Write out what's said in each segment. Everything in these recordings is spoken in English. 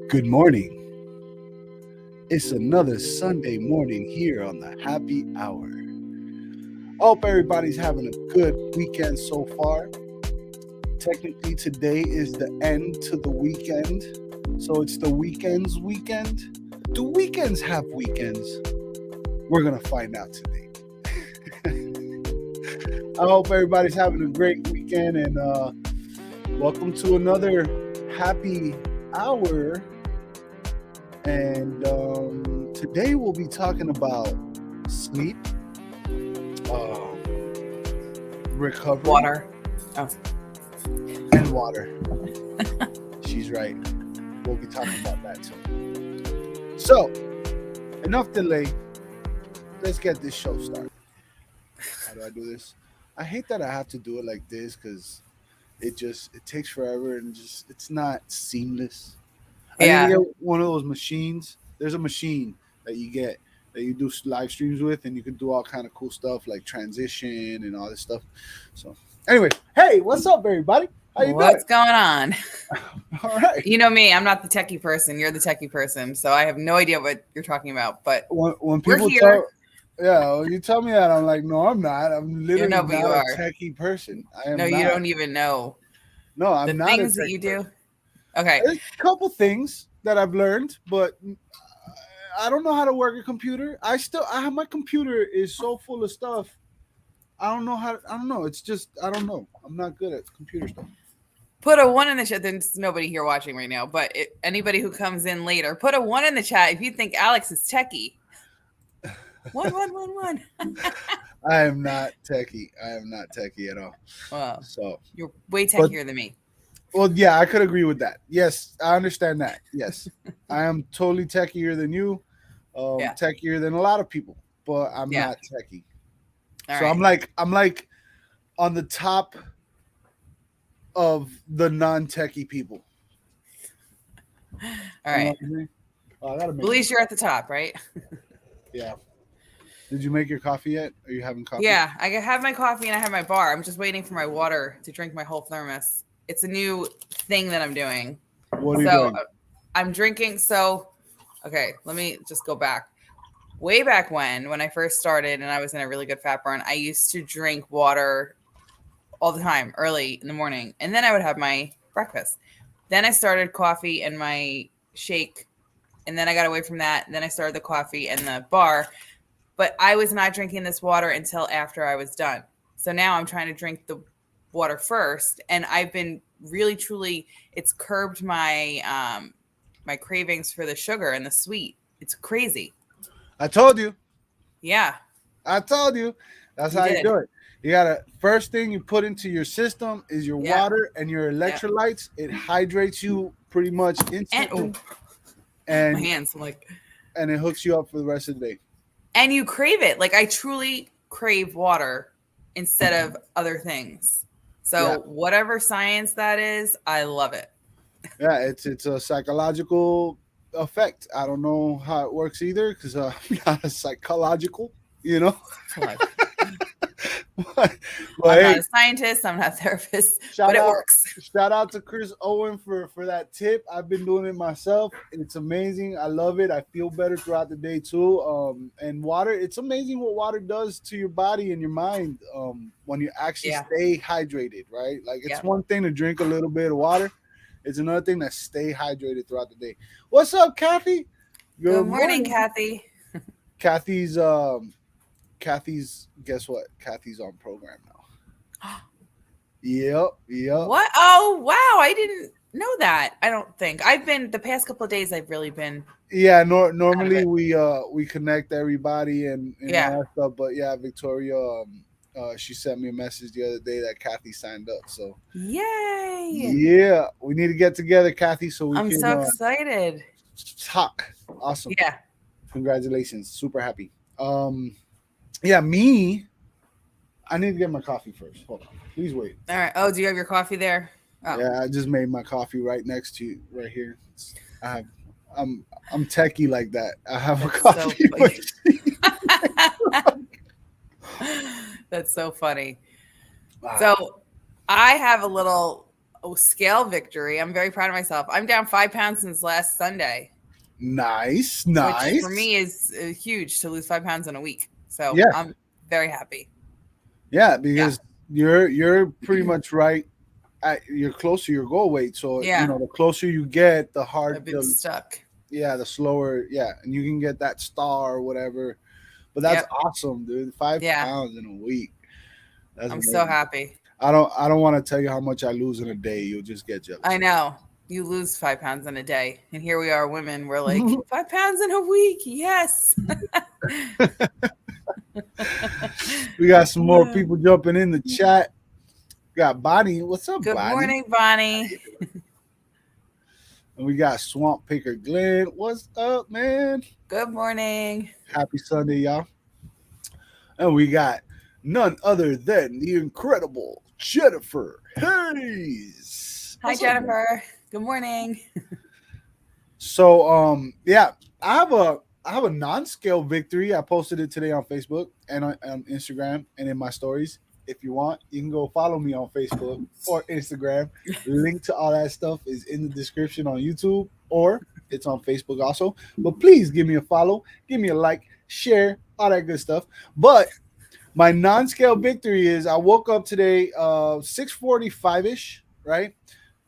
Good morning. It's another Sunday morning here on the Happy Hour. I hope everybody's having a good weekend so far. Technically, today is the end to the weekend, so it's the weekend's weekend. Do weekends have weekends? We're going to find out today. I hope everybody's having a great weekend, and welcome to another Happy Hour. And today we'll be talking about sleep, recovery, water, and water. She's right. We'll be talking about that too. So, enough delay. Let's get this show started. How do I do this? I hate that I have to do it like this because it takes forever and it's not seamless. I need to get one of those machines. There's a machine that you get that you do live streams with, and you can do all kind of cool stuff like transition and all this stuff. So, anyway, hey, what's up, everybody? How you doing? What's going on? All right. You know me, I'm not the techie person. You're the techie person, so I have no idea what you're talking about. But when people you tell me that, I'm like, no, I'm not. I'm literally not a techie person. I am. No, you don't even know. No, I'm not. The things that you do. Okay. There's a couple things that I've learned, but I don't know how to work a computer. I have my computer is so full of stuff. I don't know. It's just, I don't know. I'm not good at computer stuff. Put a 1 in the chat. There's nobody here watching right now, but anybody who comes in later, put a 1 in the chat if you think Alex is techie. 1. I am not techie. At all. Well, so you're way techier than me. Well, yeah, I could agree with that. Yes, I understand that. Yes, I am totally techier than you, techier than a lot of people, but I'm not techie. All so right. I'm like on the top of the non-techie people. All right. At least you're at the top, right? Yeah. Did you make your coffee yet? Are you having coffee? Yeah, I have my coffee and I have my bar. I'm just waiting for my water to drink my whole thermos. It's a new thing that I'm doing. What are you doing? I'm drinking. So, okay, let me just go back. Way back when I first started and I was in a really good fat burn, I used to drink water all the time, early in the morning. And then I would have my breakfast. Then I started coffee and my shake. And then I got away from that. Then I started the coffee and the bar. But I was not drinking this water until after I was done. So now I'm trying to drink the water first, and I've been really truly it's curbed my my cravings for the sugar and the sweet. It's crazy. I told you. Yeah, I told you. That's how you do it. You gotta, first thing you put into your system is your water and your electrolytes. It hydrates you pretty much instantly, and my hands and it hooks you up for the rest of the day. And you crave it. Like, I truly crave water instead of other things. So whatever science that is, I love it. Yeah, it's a psychological effect. I don't know how it works either because I'm not a psychological, I'm not a scientist. I'm not a therapist, but it works. Shout out to Chris Owen for that tip. I've been doing it myself. It's amazing. I love it. I feel better throughout the day too. And water, it's amazing what water does to your body and your mind when you actually stay hydrated, right? Like, it's one thing to drink a little bit of water. It's another thing to stay hydrated throughout the day. What's up, Kathy? Good morning, Kathy. Kathy's, guess what? Kathy's on program now. Yep. What? Oh, wow. I didn't know that. I don't think. I've been, the past couple of days, I've really been. Yeah, normally we connect everybody and all that stuff. But Victoria, she sent me a message the other day that Kathy signed up. So yay. Yeah, we need to get together, Kathy, so we I'm so excited. Talk. Awesome. Yeah. Congratulations. Super happy. Yeah, me. I need to get my coffee first. Hold on. Please wait. All right. Oh, do you have your coffee there? Oh. Yeah, I just made my coffee right next to you, right here. I'm techie like that. I have a coffee. That's so funny. Wow. So I have a little scale victory. I'm very proud of myself. I'm down 5 pounds since last Sunday. Nice. Which for me is huge to lose 5 pounds in a week. So Yeah. I'm very happy. Yeah, because you're pretty much right. You're close to your goal weight. So the closer you get, the harder. I've been stuck. Yeah, the slower. Yeah, and you can get that star or whatever. But that's awesome, dude. 5 pounds in a week. I'm amazing. So happy. I don't want to tell you how much I lose in a day. You'll just get jealous. I know. You lose 5 pounds in a day. And here we are, women. We're like, 5 pounds in a week. Yes. We got some more people jumping in the chat. We got Bonnie. What's up, Good Bonnie? Good morning, Bonnie. And we got Swamp Picker Glenn. What's up, man? Good morning. Happy Sunday, y'all. And we got none other than the incredible Jennifer Hayes. Hi, Jennifer. Good morning. So, I have a non-scale victory. I posted it today on Facebook and on Instagram and in my stories. If you want, you can go follow me on Facebook or Instagram. Link to all that stuff is in the description on YouTube, or it's on Facebook also. But please give me a follow, give me a like, share, all that good stuff. But my non-scale victory is I woke up today 6:45-ish, right?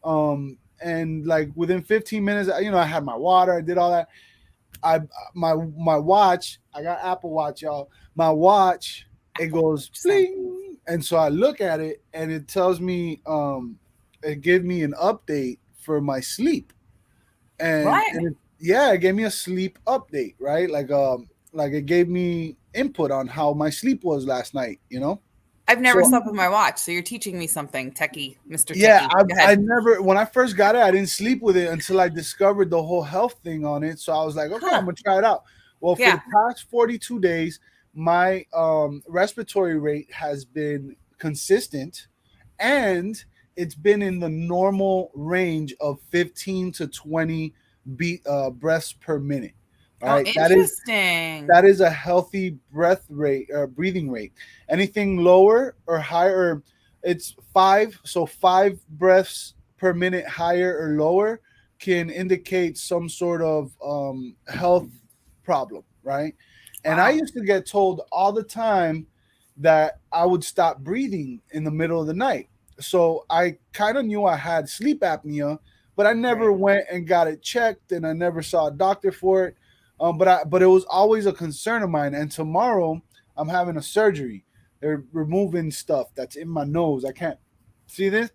And like within 15 minutes, I had my water, I did all that. My watch, I got Apple Watch, y'all. My watch, it goes bling. And so I look at it and it tells me, it gave me an update for my sleep. And it gave me a sleep update, right? Like it gave me input on how my sleep was last night, I've never slept with my watch, so you're teaching me something, techie, Mr. Techie. Yeah, I never, when I first got it, I didn't sleep with it until I discovered the whole health thing on it. So I was like, okay, I'm going to try it out. Well, for the past 42 days, my respiratory rate has been consistent, and it's been in the normal range of 15 to 20 breaths per minute. All right, interesting. That is a healthy breathing rate. Anything lower or higher, it's 5. So 5 breaths per minute higher or lower can indicate some sort of health problem, right? And I used to get told all the time that I would stop breathing in the middle of the night. So I kind of knew I had sleep apnea, but I never went and got it checked, and I never saw a doctor for it. But it was always a concern of mine. And tomorrow I'm having a surgery. They're removing stuff that's in my nose. I can't see this.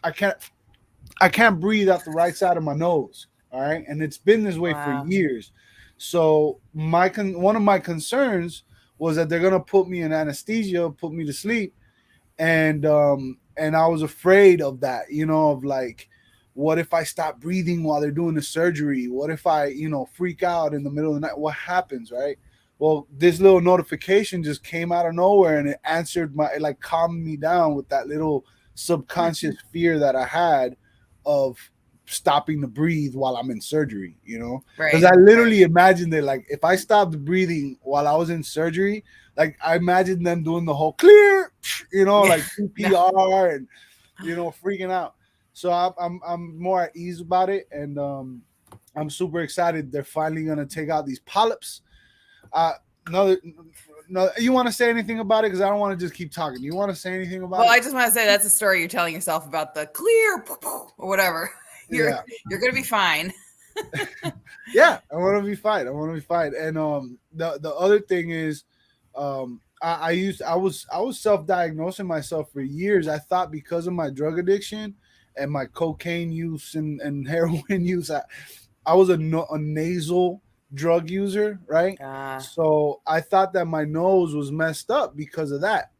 I can't breathe out the right side of my nose. All right. And it's been this way for years. So one of my concerns was that they're going to put me in anesthesia, put me to sleep. And I was afraid of that, of like, what if I stop breathing while they're doing the surgery? What if I, freak out in the middle of the night? What happens, right? Well, this little notification just came out of nowhere, and it calmed me down with that little subconscious fear that I had of stopping to breathe while I'm in surgery, because I literally imagined it, like if I stopped breathing while I was in surgery, like I imagined them doing the whole clear, like CPR and, freaking out. So I'm more at ease about it, and I'm super excited. They're finally gonna take out these polyps. No, you want to say anything about it? Because I don't want to just keep talking. You want to say anything about it? Well, I just want to say that's a story you're telling yourself about the clear or whatever. You're gonna be fine. Yeah, I want to be fine. And the other thing is, I was self-diagnosing myself for years. I thought because of my drug addiction and my cocaine use and heroin use, I was a nasal drug user, right? So I thought that my nose was messed up because of that,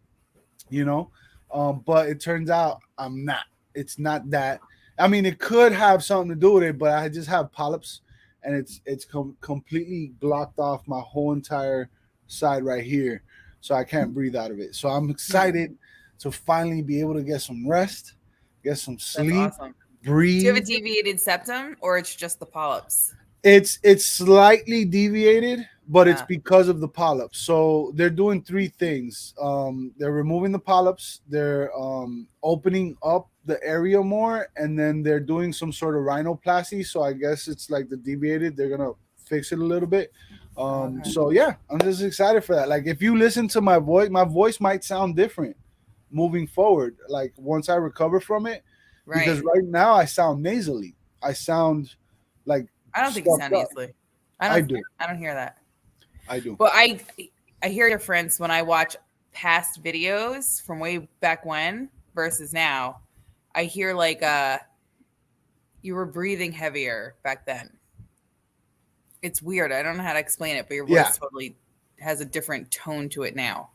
but it turns out I'm not. It's not that. I mean, it could have something to do with it, but I just have polyps, and it's completely blocked off my whole entire side right here, so I can't breathe out of it. So I'm excited to finally be able to get some rest, get some sleep, awesome. Breathe. Do you have a deviated septum, or it's just the polyps? It's slightly deviated, but it's because of the polyps. So they're doing 3 things. They're removing the polyps. They're opening up the area more, and then they're doing some sort of rhinoplasty. So I guess it's like the deviated. They're gonna fix it a little bit. Okay. So yeah, I'm just excited for that. Like if you listen to my voice might sound different moving forward. Like once I recover from it, because Right. right now I sound nasally. I sound like I don't think you sound stuffed up. easily. I do. I don't hear that. I do. But I hear a difference when I watch past videos from way back when versus now. I hear like you were breathing heavier back then. It's weird. I don't know how to explain it, but your voice Yeah. totally has a different tone to it now.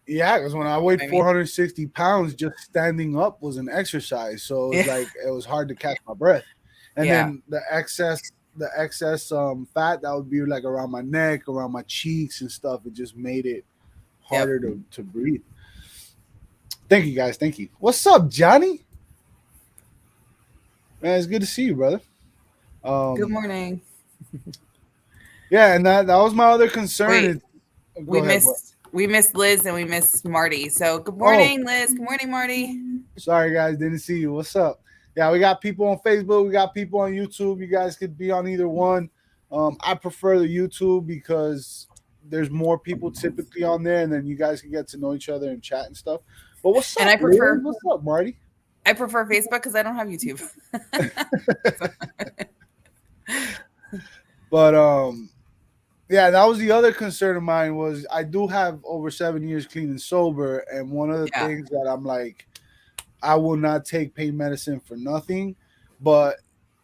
Yeah, because when I weighed I mean- 460 pounds, just standing up was an exercise. So it was Yeah. like it was hard to catch my breath. And Yeah. then the excess fat that would be like around my neck, around my cheeks and stuff, it just made it harder to breathe. Thank you guys. Thank you. What's up, Johnny? Man, it's good to see you, brother. Good morning. Yeah, and that was my other concern. Wait, Go ahead, boy. We missed Liz and we missed Marty. So good morning, Liz. Good morning, Marty. Sorry, guys, didn't see you. What's up? Yeah, we got people on Facebook. We got people on YouTube. You guys could be on either one. I prefer the YouTube because there's more people typically on there, and then you guys can get to know each other and chat and stuff. But what's up? And I prefer- Liz? What's up, Marty? I prefer Facebook because I don't have YouTube. But yeah, that was the other concern of mine. Was I do have over 7 years clean and sober, and one of the things that I'm like, I will not take pain medicine for nothing. But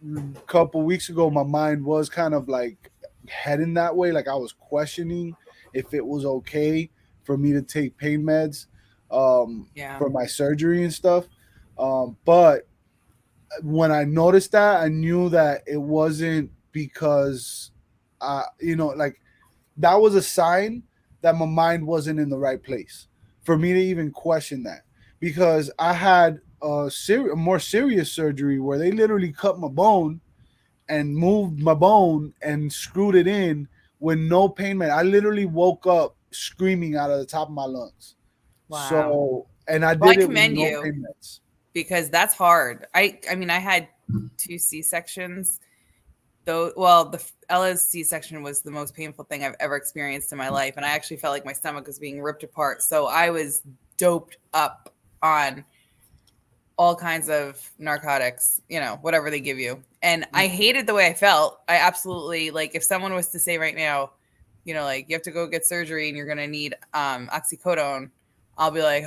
a couple weeks ago, my mind was kind of like heading that way. Like I was questioning if it was okay for me to take pain meds for my surgery and stuff. But when I noticed that, I knew that it wasn't because, like that was a sign that my mind wasn't in the right place for me to even question that. Because I had a more serious surgery where they literally cut my bone and moved my bone and screwed it in with no pain med. I literally woke up screaming out of the top of my lungs. Wow. So, and I did I it commend with no you. pain meds. Because that's hard. I mean, I had 2 C-sections. Though, well, Ella's C-section was the most painful thing I've ever experienced in my life, and I actually felt like my stomach was being ripped apart. So I was doped up on all kinds of narcotics, whatever they give you. And I hated the way I felt. I absolutely, like, if someone was to say right now, like, you have to go get surgery and you're going to need oxycodone, I'll be like,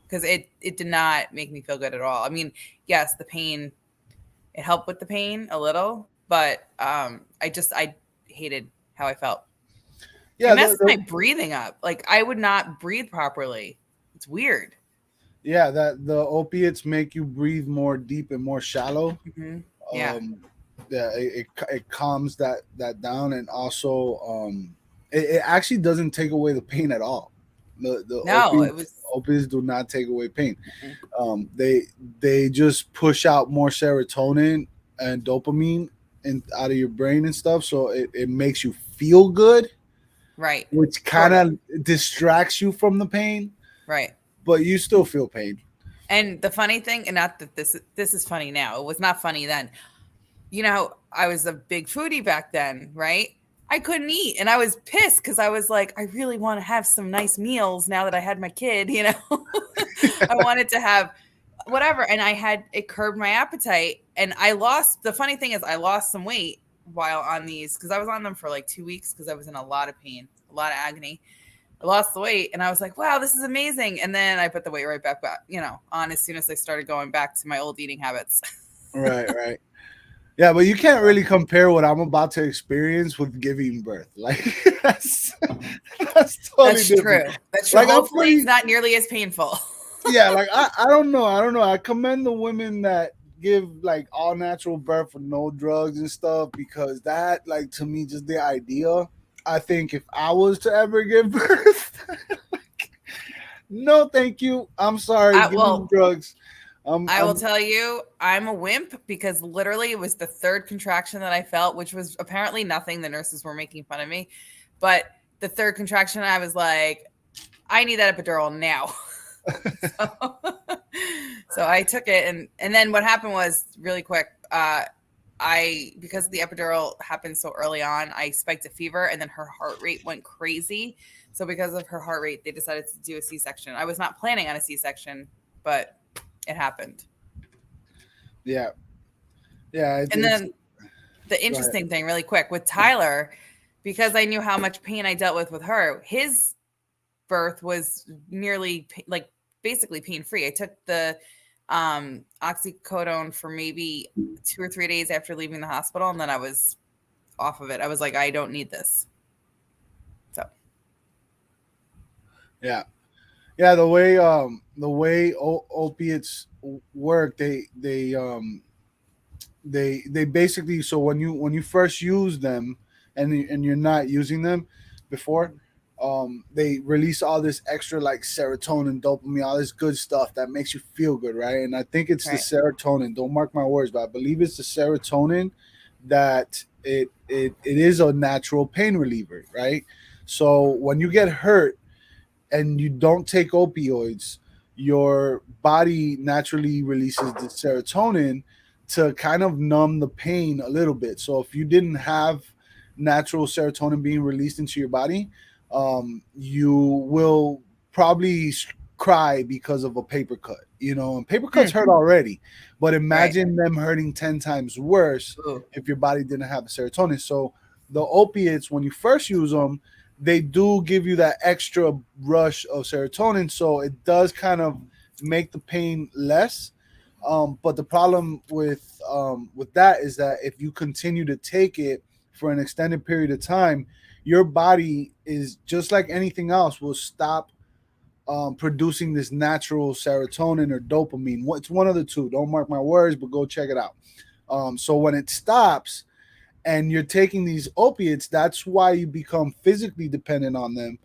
because it did not make me feel good at all. I mean, yes, the pain, it helped with the pain a little, but I hated how I felt. Yeah, it messed my breathing up. Like I would not breathe properly. It's weird. Yeah, that the opiates make you breathe more deep and more shallow. Mm-hmm. Yeah. It calms that down, and also it actually doesn't take away the pain at all. Opiates do not take away pain. Mm-hmm. They just push out more serotonin and dopamine out of your brain and stuff, so it makes you feel good, right? Which kind of distracts you from the pain, right? But you still feel pain. And the funny thing, and not that this is funny now, it was not funny then. I was a big foodie back then, right? I couldn't eat, and I was pissed because I was like, I really want to have some nice meals now that I had my kid. I wanted to have whatever, and it curbed my appetite, and the funny thing is I lost some weight while on these because I was on them for like 2 weeks because I was in a lot of pain, a lot of agony. I lost the weight, and I was like, wow, this is amazing. And then I put the weight right back on as soon as I started going back to my old eating habits. Right. Yeah, but you can't really compare what I'm about to experience with giving birth. Like that's totally different. True. That's true. Like, hopefully it's not nearly as painful. Yeah, like I don't know. I commend the women that give like all natural birth with no drugs and stuff, because that, like, to me, just the idea. I think if I was to ever give birth, no, thank you. I'm sorry. Give me drugs. I will tell you, I'm a wimp because literally it was the third contraction that I felt, which was apparently nothing. The nurses were making fun of me. But the third contraction, I was like, I need that epidural now. So I took it, and then what happened was really quick. Because the epidural happened so early on, I spiked a fever, and then her heart rate went crazy. So because of her heart rate, they decided to do a C-section. I was not planning on a C-section, but it happened. Yeah. And then the interesting thing, really quick, with Tyler, because I knew how much pain I dealt with her, his birth was nearly basically pain-free. I took the oxycodone for maybe 2 or 3 days after leaving the hospital, and then I was off of it. I was like, I don't need this. So yeah, the way opiates work, they basically, so when you first use them and you're not using them before, they release all this extra like serotonin, dopamine, all this good stuff that makes you feel good, right? And I think it's the serotonin. Don't mark my words, but I believe it's the serotonin that it is a natural pain reliever, right? So when you get hurt and you don't take opioids, your body naturally releases the serotonin to kind of numb the pain a little bit. So if you didn't have natural serotonin being released into your body, you will probably cry because of a paper cut, and paper cuts hurt already, but imagine them hurting 10 times worse if your body didn't have the serotonin. So the opiates, when you first use them, they do give you that extra rush of serotonin, so it does kind of make the pain less. But the problem with that is that if you continue to take it for an extended period of time, your body is just like anything else, will stop producing this natural serotonin or dopamine. It's one of the two. Don't mark my words, but go check it out. So when it stops, and you're taking these opiates, that's why you become physically dependent on them,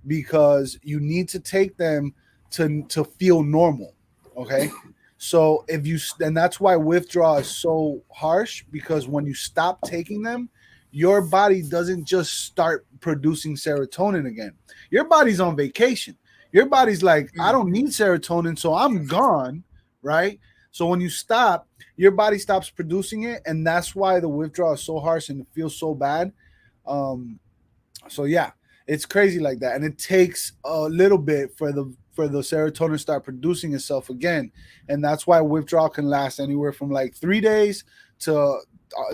because you need to take them to feel normal. Okay. So and that's why withdrawal is so harsh, because when you stop taking them, your body doesn't just start producing serotonin again. Your body's on vacation. Your body's like, I don't need serotonin, so I'm gone. Right. So when you stop, your body stops producing it, and that's why the withdrawal is so harsh and it feels so bad. So yeah, it's crazy like that, and it takes a little bit for the serotonin to start producing itself again, and that's why withdrawal can last anywhere from like 3 days to,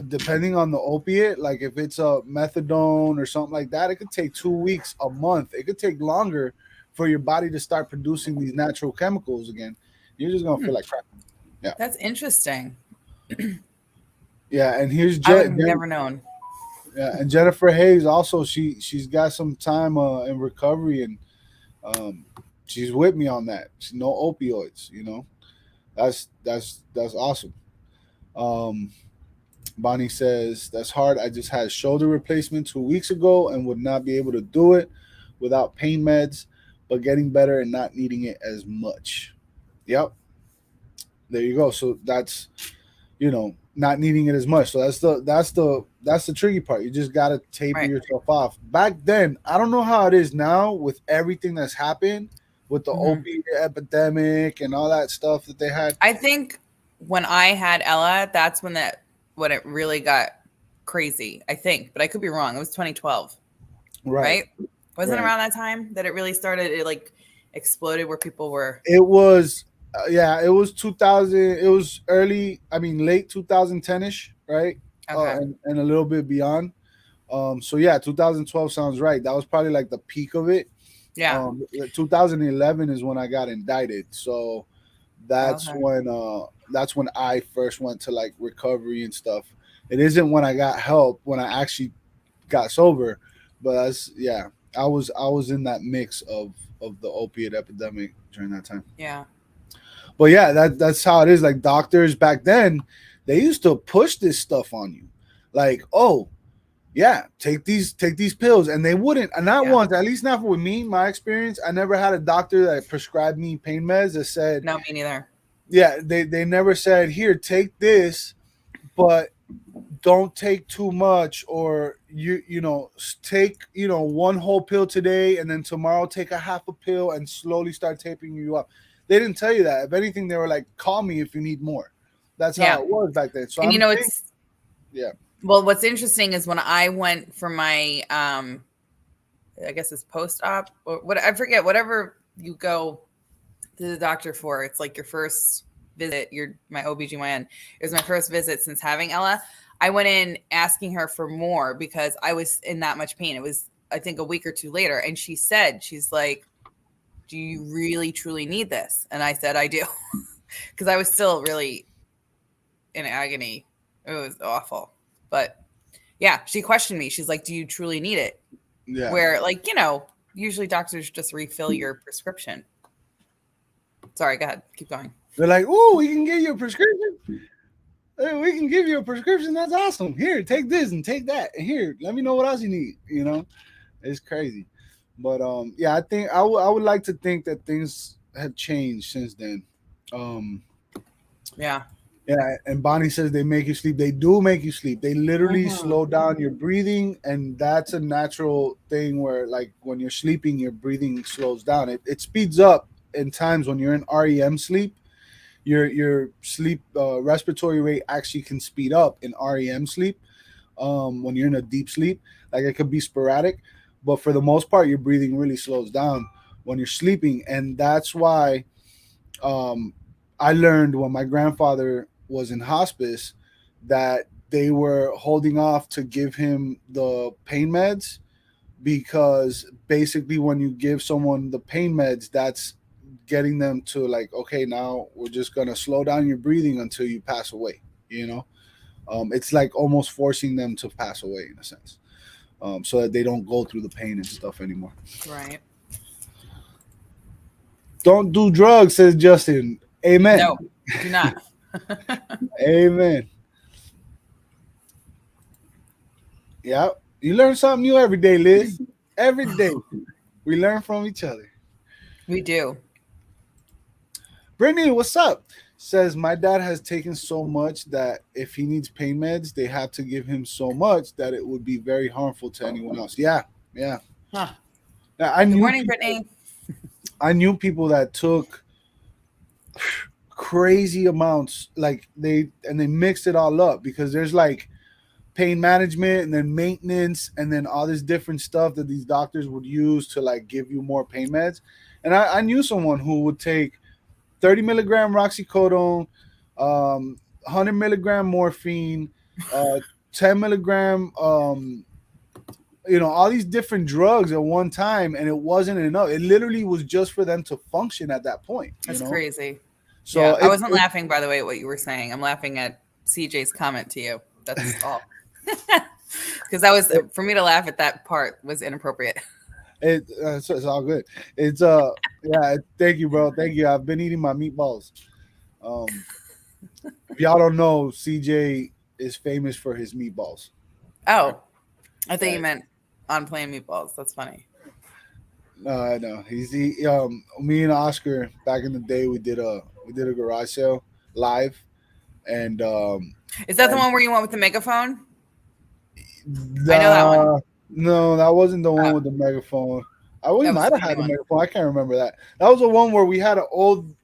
depending on the opiate. Like if it's a methadone or something like that, it could take 2 weeks, a month. It could take longer for your body to start producing these natural chemicals again. You're just gonna feel like crap. Yeah, that's interesting. Yeah, and here's I would have never known. Yeah, and Jennifer Hayes also, she's got some time in recovery, and she's with me on that. No opioids, That's awesome. Bonnie says that's hard. I just had shoulder replacement 2 weeks ago and would not be able to do it without pain meds, but getting better and not needing it as much. Yep. There you go. So that's, not needing it as much. So that's the tricky part. You just gotta taper yourself off. Back then, I don't know how it is now with everything that's happened with the opiate epidemic and all that stuff that they had. I think when I had Ella, that's when it really got crazy. I think, but I could be wrong. It was 2012, right? Wasn't around that time that it really started? It like exploded where people were. It was. It was 2000. It was late 2010ish, right? Okay. And a little bit beyond. So yeah, 2012 sounds right. That was probably like the peak of it. Yeah. 2011 is when I got indicted. So that's when I first went to like recovery and stuff. It isn't when I got help, when I actually got sober, but I was in that mix of the opiate epidemic during that time. Yeah. But yeah, that's how it is. Like doctors back then, they used to push this stuff on you, like, oh, yeah, take these pills, and they wouldn't. And not once, at least not with me. My experience, I never had a doctor that prescribed me pain meds that said, no, me neither. Yeah, they never said, here, take this, but don't take too much, or take one whole pill today, and then tomorrow take a half a pill and slowly start tapering you up. They didn't tell you that. If anything, they were like, call me if you need more. That's how it was back then. So and it's well, what's interesting is when I went for my I guess it's post-op or what, I forget, whatever you go to the doctor for. It's like your first visit. My OBGYN. It was my first visit since having Ella. I went in asking her for more because I was in that much pain. It was, I think, a week or two later. And she's like, do you really, truly need this? And I said, I do. Because I was still really in agony. It was awful. But yeah, she questioned me. She's like, do you truly need it? Yeah. Where, like, usually doctors just refill your prescription. Sorry, go ahead. Keep going. They're like, oh, we can give you a prescription. We can give you a prescription. That's awesome. Here, take this and take that. And here, let me know what else you need. It's crazy. But I think I would like to think that things have changed since then. Yeah. Yeah, and Bonnie says they make you sleep. They do make you sleep. They literally slow down your breathing, and that's a natural thing where, like, when you're sleeping, your breathing slows down. It speeds up in times when you're in REM sleep. Your sleep respiratory rate actually can speed up in REM sleep when you're in a deep sleep. Like, it could be sporadic, but for the most part, your breathing really slows down when you're sleeping, and that's why I learned when my grandfather was in hospice that they were holding off to give him the pain meds, because basically when you give someone the pain meds, that's getting them to, like, okay, now we're just going to slow down your breathing until you pass away. It's like almost forcing them to pass away in a sense, so that they don't go through the pain and stuff anymore. Right. Don't do drugs, says Justin. Amen. No, do not. Amen. Yeah, you learn something new every day, Liz. Every day we learn from each other. We do. Brittany, what's up? Says my dad has taken so much that if he needs pain meds, they have to give him so much that it would be very harmful to anyone else. Yeah. Huh. Now, Good morning, Brittany. I knew people that took crazy amounts, like they mixed it all up, because there's like pain management and then maintenance and then all this different stuff that these doctors would use to, like, give you more pain meds. And I knew someone who would take 30 milligram roxycodone, 100 milligram morphine, 10 milligram, all these different drugs at one time, and it wasn't enough. It literally was just for them to function at that point. That's crazy. So yeah, I wasn't laughing, by the way, at what you were saying. I'm laughing at CJ's comment to you. That's all. Because that was, for me to laugh at that part was inappropriate. It's all good. It's thank you, bro. Thank you. I've been eating my meatballs. If y'all don't know, CJ is famous for his meatballs. Oh, I think you meant on playing meatballs. That's funny. No, I know. Me and Oscar back in the day, we did a garage sale live, and is that the one where you went with the megaphone? I know that one. No, that wasn't the one with the megaphone. We might have had the megaphone. I can't remember that. That was the one where we had an old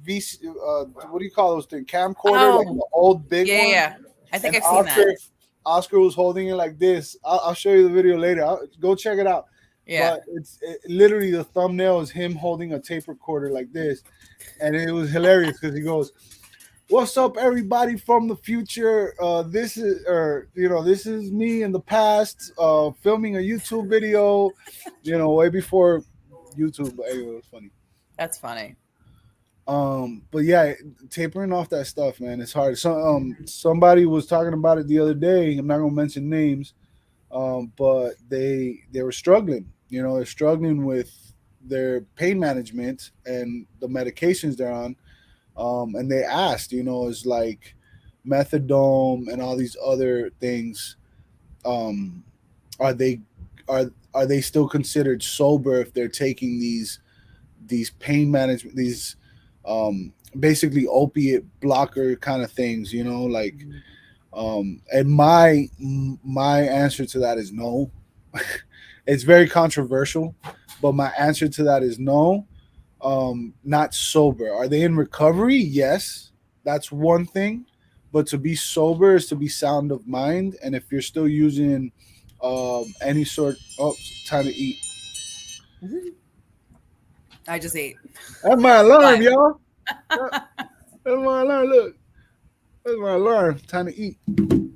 VC. What do you call those things? Camcorder, like the old big one. Yeah. I think I've seen that. Oscar was holding it like this. I'll show you the video later. Go check it out. Yeah. But it's literally the thumbnail is him holding a tape recorder like this, and it was hilarious because he goes, "What's up, everybody from the future? This is me in the past, filming a YouTube video, way before YouTube." But anyway, it was funny. That's funny. But yeah, tapering off that stuff, man, it's hard. So, somebody was talking about it the other day. I'm not gonna mention names, but they were struggling. They're struggling with their pain management and the medications they're on. And they asked, is like methadone and all these other things. Are they still considered sober if they're taking these pain management, these basically opiate blocker kind of things, and my answer to that is no. It's very controversial, but my answer to that is no. not sober. Are they in recovery? Yes, that's one thing. But to be sober is to be sound of mind. And if you're still using any sort, oh, time to eat. I just ate. That's my alarm, But y'all. That's my alarm. Look, that's my alarm. Time to eat. you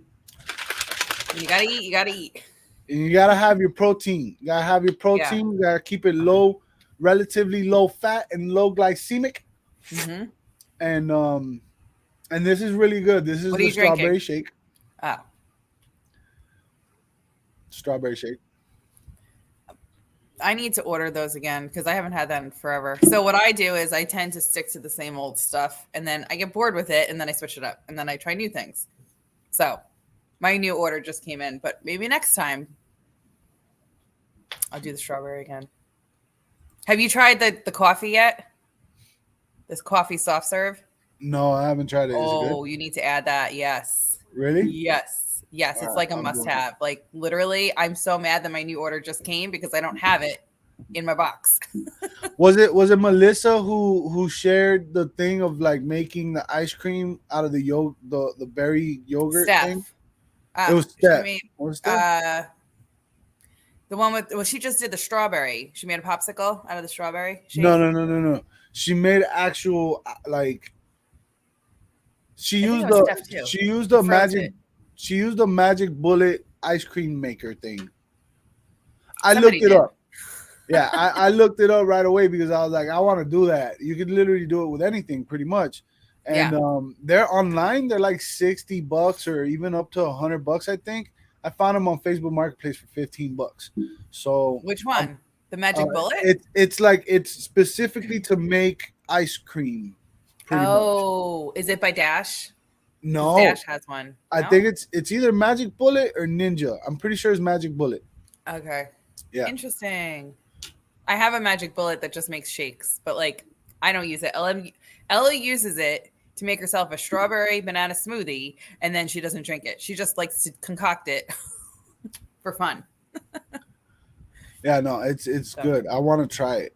gotta eat. You gotta eat. And you gotta have your protein. You gotta have your Yeah. protein. You gotta keep it low, relatively low fat and low glycemic. Mm-hmm. And this is really good. This is What are the you drinking? strawberry shake. Oh, Strawberry shake. I need to order those again because I haven't had that in forever. So what I do is I tend to stick to the same old stuff, and then I get bored with it, and then I switch it up, and then I try new things. So my new order just came in, but maybe next time I'll do the strawberry again. Have you tried the coffee yet? This coffee soft serve? No, I haven't tried it. Is it good? Oh, you need to add that. Yes. Really? Yes. Yes. It's Alright, like a I'm must doing it. have. Like literally, I'm so mad that my new order just came because I don't have it in my box. Was it Melissa who shared the thing of like making the ice cream out of the the berry yogurt thing? Steph. It was She Steph. made, What was Steph? the one with, well, she just did the strawberry. She made a popsicle out of the strawberry shake. No. She made actual like she I think used it was Steph too. she used the Froze magic it. she used the magic bullet ice cream maker thing. I Somebody looked it did. up. Yeah, I looked it up right away because I was like, I want to do that. You could literally do it with anything pretty much. And they're online, they're like $60 or even up to $100, I think. I found them on Facebook Marketplace for $15. So Which one? The magic bullet? it's like it's specifically to make ice cream. Pretty much. Is it by Dash? No, Dash has one. I No? think it's either Magic Bullet or Ninja. I'm pretty sure it's Magic Bullet. Okay. Yeah. Interesting. I have a magic bullet that just makes shakes, but like I don't use it. Ella uses it to make herself a strawberry banana smoothie, and then she doesn't drink it. She just likes to concoct it for fun. Yeah, no, it's So. good. I want to try it.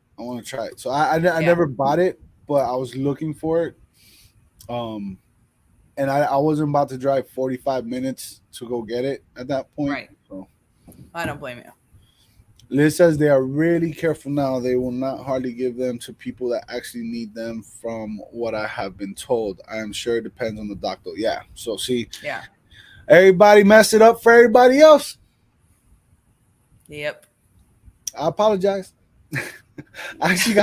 So I never bought it, but I was looking for it. And I wasn't about to drive 45 minutes to go get it at that point. Right. So I don't blame you. Liz says they are really careful now. They will not hardly give them to people that actually need them, from what I have been told. I am sure it depends on the doctor. Yeah. So see, Yeah. everybody messed it up for everybody else. Yep. I apologize. I actually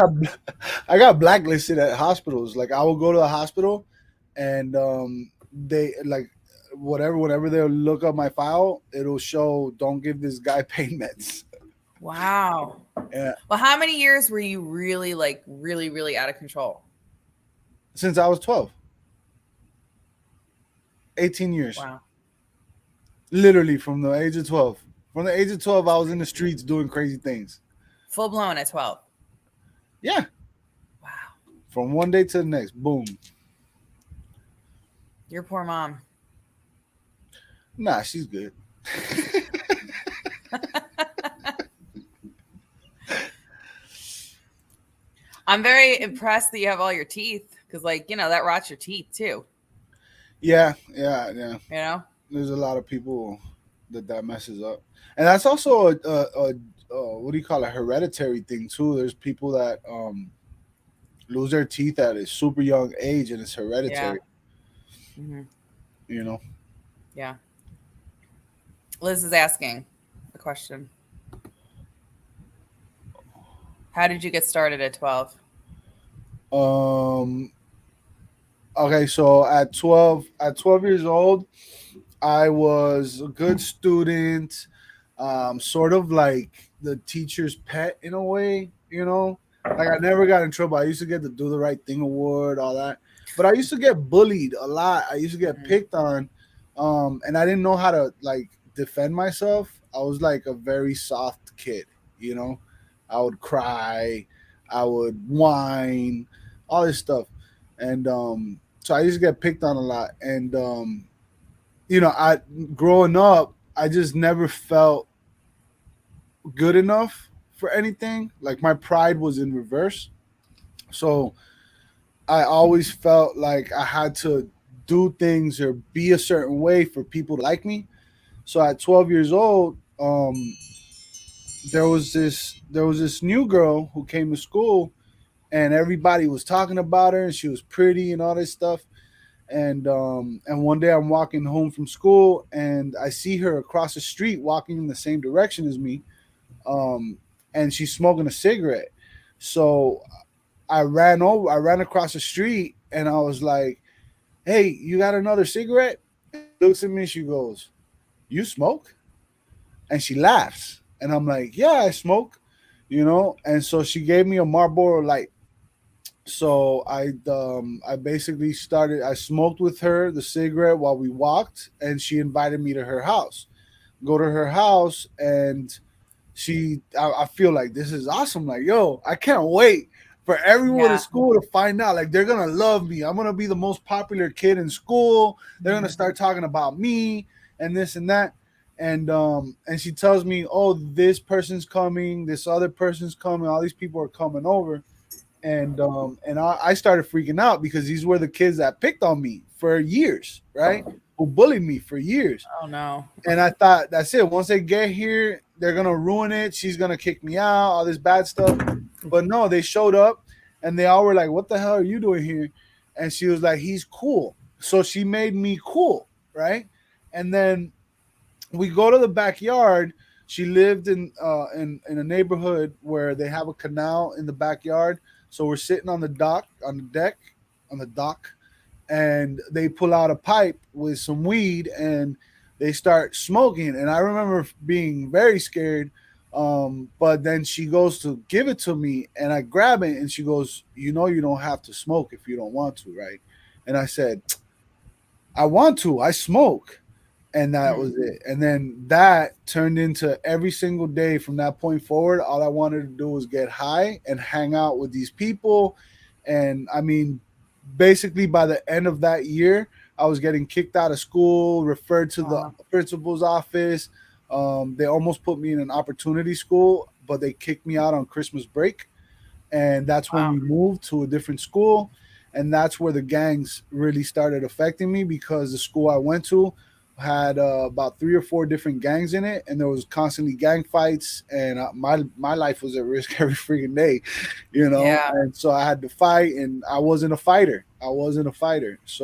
I got blacklisted at hospitals. Like I will go to the hospital and they like whenever they look up my file, it'll show don't give this guy pain meds. Wow. Yeah. Well, how many years were you really really out of control? Since I was 12. 18 years. Wow. Literally from the age of 12. From the age of 12, I was in the streets doing crazy things. Full blown at 12. Yeah. Wow. From one day to the next. Boom. Your poor mom. Nah, she's good. I'm very impressed that you have all your teeth because, like, you know, that rots your teeth too. Yeah. You know? There's a lot of people that messes up. And that's also a what do you call it, hereditary thing too. There's people that lose their teeth at a super young age and it's hereditary. Yeah. Mm-hmm. You know? Yeah. Liz is asking a question. How did you get started at 12? Okay, so at 12 years old, I was a good student, sort of like the teacher's pet in a way, you know? Like I never got in trouble. I used to get the Do the Right Thing award, all that. But I used to get bullied a lot. I used to get picked on. And I didn't know how to like defend myself. I was like a very soft kid, you know? I would cry, I would whine, all this stuff. And so I used to get picked on a lot. And you know, I growing up, I just never felt good enough for anything. Like my pride was in reverse. So I always felt like I had to do things or be a certain way for people to like me. So at 12 years old, there was this new girl who came to school, and everybody was talking about her, and she was pretty and all this stuff. And one day I'm walking home from school, and I see her across the street walking in the same direction as me, um, and she's smoking a cigarette. So I ran across the street, and I was like, "Hey, you got another cigarette?" And she looks at me, and she goes, "You smoke?" And she laughs, and I'm like, "Yeah, I smoke." And so she gave me a Marlboro Light. So I basically started. I smoked with her the cigarette while we walked, and she invited me to her house. Go to her house, and I feel like this is awesome. Like, yo, I can't wait for everyone in Yeah. school to find out. Like, they're gonna love me. I'm gonna be the most popular kid in school. They're gonna Mhm. start talking about me and this and that. And she tells me, oh, this person's coming, this other person's coming, all these people are coming over. And I started freaking out because these were the kids that picked on me for years, right? Who bullied me for years. Oh no. And I thought, that's it. Once they get here, they're gonna ruin it. She's gonna kick me out, all this bad stuff. But no, they showed up, and they all were like, "What the hell are you doing here?" And she was like, "He's cool." So she made me cool, right? And then we go to the backyard. She lived in a neighborhood where they have a canal in the backyard. So we're sitting on the dock, on the deck, on the dock, and they pull out a pipe with some weed, and they start smoking. And I remember being very scared. But then she goes to give it to me, and I grab it, and she goes, you don't have to smoke if you don't want to, right? And I said, I want to. I smoke. And that Mm. was it. And then that turned into every single day from that point forward. All I wanted to do was get high and hang out with these people. And I mean, basically by the end of that year, I was getting kicked out of school, referred to the Wow. principal's office. They almost put me in an opportunity school, but they kicked me out on Christmas break. And that's when Wow. we moved to a different school. And that's where the gangs really started affecting me, because the school I went to had about 3 or 4 different gangs in it, and there was constantly gang fights, and my life was at risk every freaking day, Yeah. and so I had to fight, and I wasn't a fighter. So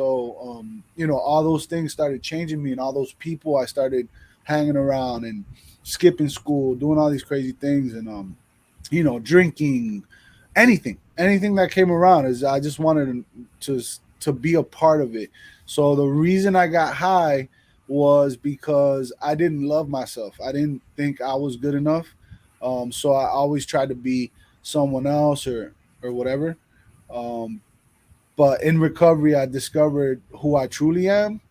all those things started changing me, and all those people I started hanging around and skipping school, doing all these crazy things, and drinking, anything that came around. Is I just wanted to be a part of it. So the reason I got high was because I didn't love myself. I didn't think I was good enough. So I always tried to be someone else, or whatever. Um, but in recovery, I discovered who I truly am,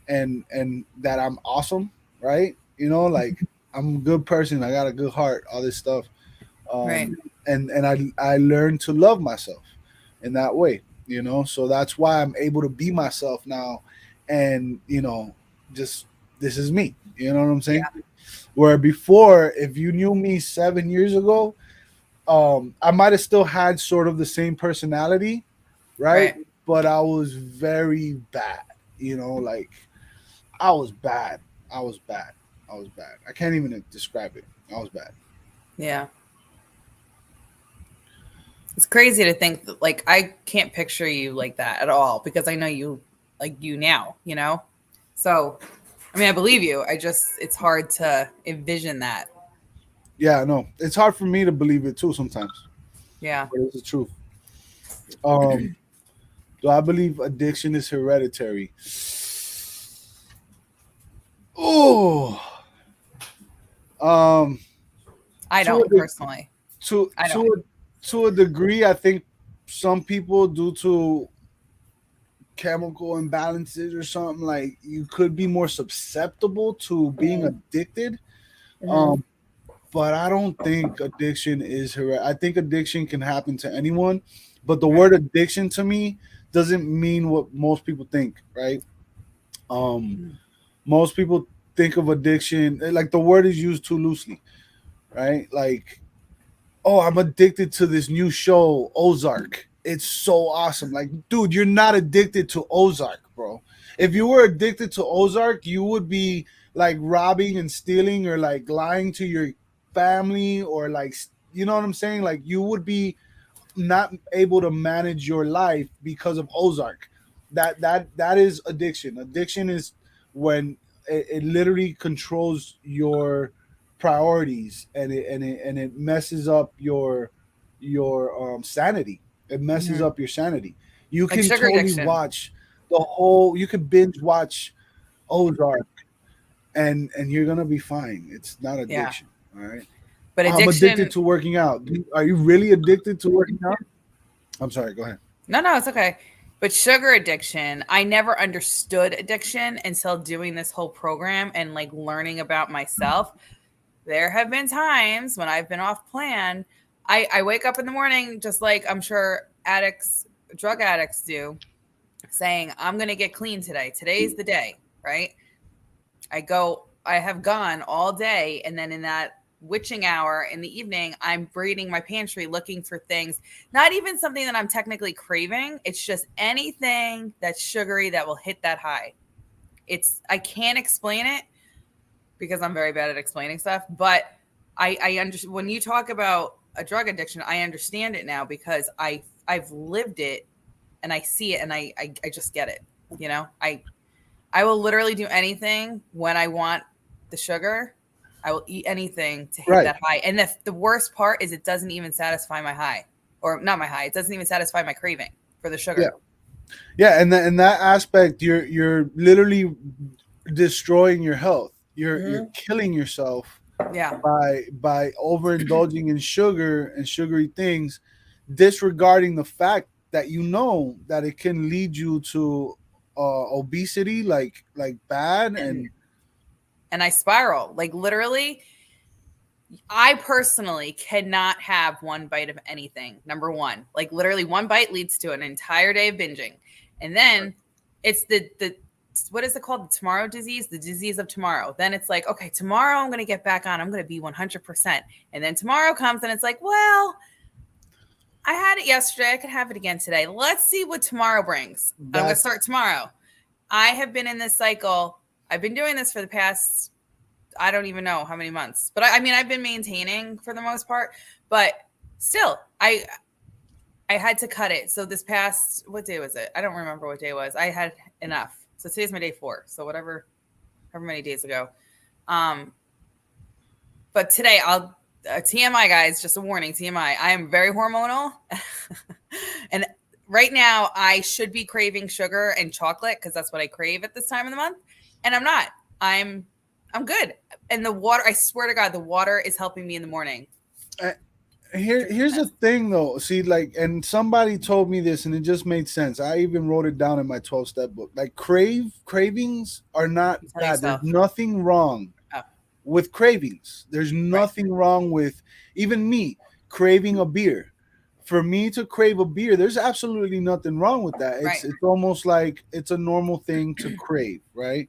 and that I'm awesome, right? Like, I'm a good person. I got a good heart. All this stuff. Right. And I learned to love myself in that way. So that's why I'm able to be myself now, and just, this is me. You know what I'm saying? Yeah. Where before, if you knew me 7 years ago, I might have still had sort of the same personality, right? Right. But I was very bad. Like, I was bad. I was bad. I was bad. I can't even describe it. I was bad. Yeah. It's crazy to think that, like, I can't picture you like that at all because I know you, like, you now. So, I mean, I believe you. It's hard to envision that. Yeah, no, it's hard for me to believe it too sometimes, Yeah. but it's the truth. Um, do I believe addiction is hereditary? Oh, um, I to a don't de- personally. to I to don't. to a degree, I think some people, due to chemical imbalances or something, like, you could be more susceptible to being addicted. Mhm. Um, but I don't think addiction is I think addiction can happen to anyone, but the Right. word addiction to me doesn't mean what most people think, right? Um, Mm. most people think of addiction, like, the word is used too loosely, right? Like, oh, I'm addicted to this new show, Ozark. it's so awesome. Like, dude, you're not addicted to Ozark, bro. If you were addicted to Ozark, you would be like robbing and stealing or like lying to your family or like, you know what I'm saying? Like, you would be not able to manage your life because of Ozark. That is addiction. Addiction is when it literally controls your priorities, and it messes up your sanity. It messes up your sanity. You Like can sugar totally addiction. watch the whole. You can binge watch Ozark, and you're gonna be fine. It's not Yeah. addiction. All right. But I'm addiction. addicted to working out. Are you really addicted to working out? I'm sorry. Go ahead. No, it's okay. But sugar addiction, I never understood addiction until doing this whole program and like learning about myself. There have been times when I've been off plan. I wake up in the morning, just like I'm sure drug addicts do, saying, I'm going to get clean today. Today's the day, right? I have gone all day. And then in that witching hour in the evening, I'm raiding my pantry looking for things, not even something that I'm technically craving. It's just anything that's sugary that will hit that high. I can't explain it because I'm very bad at explaining stuff, but I understand when you talk about a drug addiction, I understand it now because I've lived it and I see it and I just get it. You know, I will literally do anything when I want the sugar. I will eat anything to hit that high. And the worst part is it doesn't even satisfy my high, or not my high. It doesn't even satisfy my craving for the sugar. Yeah. And in that aspect, you're literally destroying your health. You're killing yourself. Yeah. By overindulging in sugar and sugary things, disregarding the fact that you know that it can lead you to obesity, like bad, and I spiral. Like literally, I personally cannot have one bite of anything. Number one, like literally one bite leads to an entire day of binging. And then it's the what is it called? The tomorrow disease, the disease of tomorrow. Then it's like, okay, tomorrow I'm going to get back on. I'm going to be 100%. And then tomorrow comes and it's like, well, I had it yesterday. I could have it again today. Let's see what tomorrow brings. I'm going to start tomorrow. I have been in this cycle. I've been doing this for the past, I don't even know how many months, but I mean, I've been maintaining for the most part, but still I had to cut it. So this past, what day was it? I don't remember what day it was. I had enough. So today's my day 4. So however many days ago. But today TMI guys, just a warning, TMI. I am very hormonal. And right now I should be craving sugar and chocolate because that's what I crave at this time of the month. And I'm not. I'm good. And the water, I swear to God, the water is helping me in the morning. Here's the thing though. See, like, and somebody told me this and it just made sense. I even wrote it down in my 12-step book. Like cravings are not bad. There's nothing wrong with cravings. There's nothing wrong with even me craving a beer. For me to crave a beer, there's absolutely nothing wrong with that. It's almost like it's a normal thing to crave, right?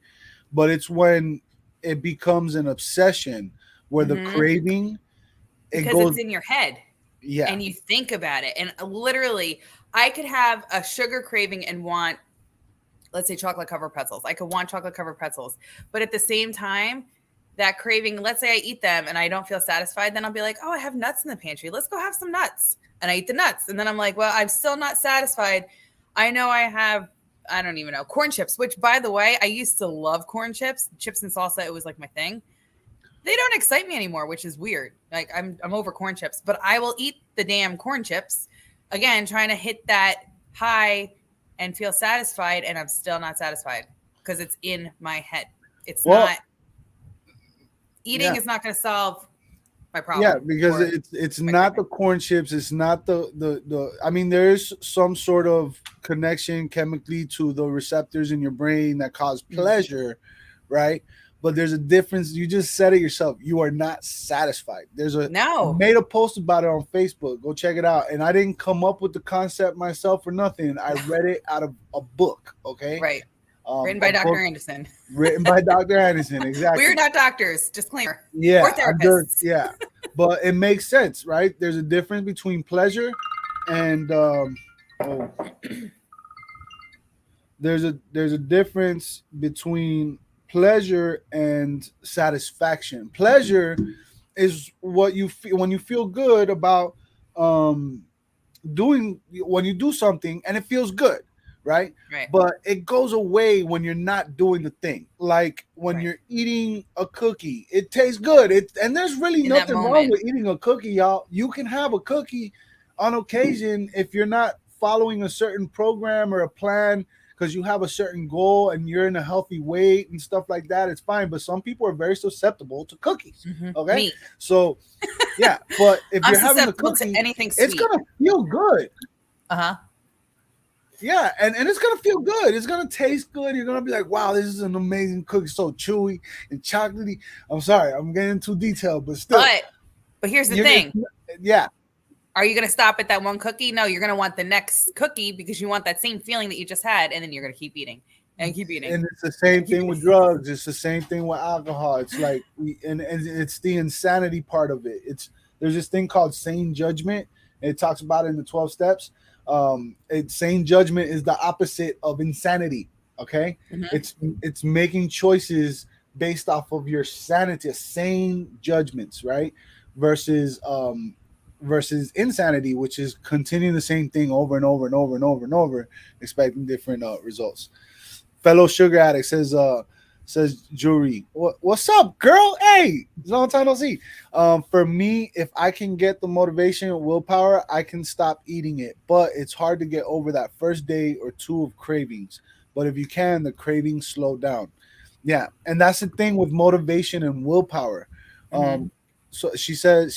But it's when it becomes an obsession where the craving it's in your head. Yeah. And you think about it. And literally, I could have a sugar craving and want, let's say, chocolate covered pretzels. I could want chocolate covered pretzels. But at the same time, that craving, let's say I eat them and I don't feel satisfied, then I'll be like, oh, I have nuts in the pantry. Let's go have some nuts. And I eat the nuts. And then I'm like, well, I'm still not satisfied. I know I have, I don't even know, corn chips, which, by the way, I used to love corn chips. Chips and salsa, it was like my thing. They don't excite me anymore, which is weird. Like I'm over corn chips, but I will eat the damn corn chips. Again, trying to hit that high and feel satisfied, and I'm still not satisfied because it's in my head. It's not eating is not going to solve my problem. Yeah, because it's not the corn chips. It's not the. I mean, there's some sort of connection chemically to the receptors in your brain that cause pleasure, right? But there's a difference. You just said it yourself. You are not satisfied. I made a post about it on Facebook. Go check it out. And I didn't come up with the concept myself or nothing. I read it out of a book. Okay. Right. Written by Dr. Anderson. Written by Dr. Anderson. Exactly. We're not doctors. Disclaimer. Yeah. Or therapists. But it makes sense, right? There's a difference between pleasure and Oh, there's a difference between pleasure and satisfaction. Pleasure is what you feel when you feel good about um doing when you do something and it feels good, right? Right. But it goes away when you're not doing the thing. Like when Right. you're eating a cookie, it tastes good. And there's really In that nothing wrong moment. with eating a cookie, y'all. You can have a cookie on occasion if you're not following a certain program or a plan because you have a certain goal and you're in a healthy weight and stuff like that. It's fine. But some people are very susceptible to cookies. Okay. Me. So yeah, but if I'm you're having a susceptible to cookie, anything it's sweet. gonna feel good. Uh-huh. Yeah, and it's gonna feel good. It's gonna taste good. You're gonna be like, wow, this is an amazing cookie, so chewy and chocolatey. I'm sorry, I'm getting too detailed, but still, But here's the you're thing. yeah, Are you going to stop at that one cookie? No, you're going to want the next cookie because you want that same feeling that you just had, and then you're going to keep eating and keep eating. and it's the same thing with drugs. It's the same thing with alcohol. It's like, and it's the insanity part of it. There's this thing called sane judgment. And it talks about it in the 12 steps. Sane judgment is the opposite of insanity. Okay, it's making choices based off of your sanity, sane judgments, right? Versus versus insanity, which is continuing the same thing over and over and over and over and over, expecting different results. Fellow sugar addict says Jury, what's up, girl? Hey, it's a long time no see. For me, if I can get the motivation and willpower, I can stop eating it. But it's hard to get over that first day or two of cravings. But if you can, the cravings slow down. Yeah, and that's the thing with motivation and willpower. So she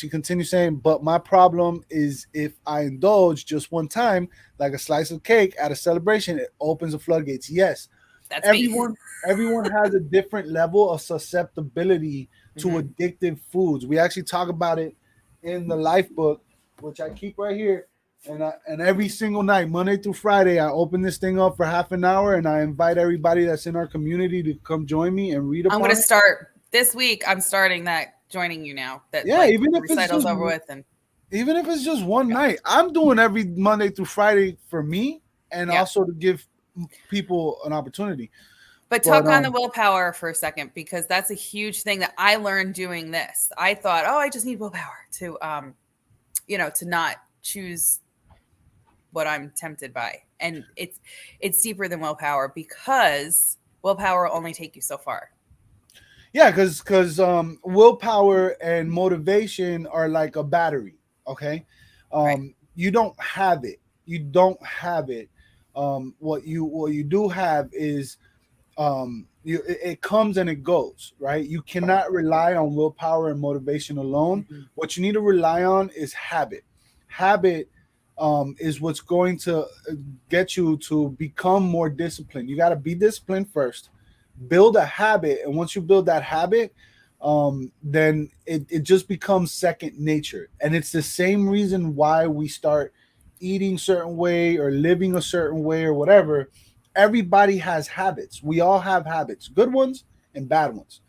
continues saying, but my problem is if I indulge just one time, like a slice of cake at a celebration, it opens the floodgates. Yes, That's everyone everyone has a different level of susceptibility to addictive foods. We actually talk about it in the life book, which I keep right here. And every single night, Monday through Friday, I open this thing up for half an hour and I invite everybody that's in our community to come join me and read upon I'm going it. to start this week. I'm starting that, joining you now. That Yeah, like even if it's recital's just over with, and even if it's just one night, I'm doing every Monday through Friday for me and also to give people an opportunity. But talk on the willpower for a second, because that's a huge thing that I learned doing this. I thought, oh, I just need willpower to, to not choose what I'm tempted by. And it's deeper than willpower, because willpower will only take you so far. Yeah, because willpower and motivation are like a battery. Okay, you don't have it. You don't have it. What you do have is it comes and it goes, right? You cannot rely on willpower and motivation alone. What you need to rely on is habit. Habit is what's going to get you to become more disciplined. You got to be disciplined first, build a habit, and once you build that habit, then it just becomes second nature. And it's the same reason why we start eating certain way or living a certain way or whatever. Everybody has habits. We all have habits, good ones and bad ones.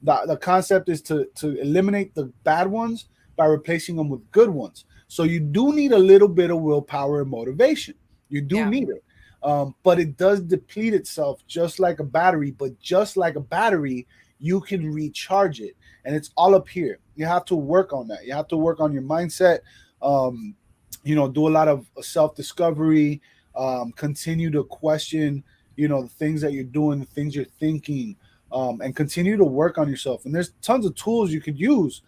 The concept is to eliminate the bad ones by replacing them with good ones. So you do need a little bit of willpower and motivation. You do need it. But it does deplete itself just like a battery. But just like a battery, you can recharge it. And it's all up here. You have to work on that. You have to work on your mindset. Do a lot of self-discovery. Continue to question, the things that you're doing, the things you're thinking, and continue to work on yourself. And there's tons of tools you could use.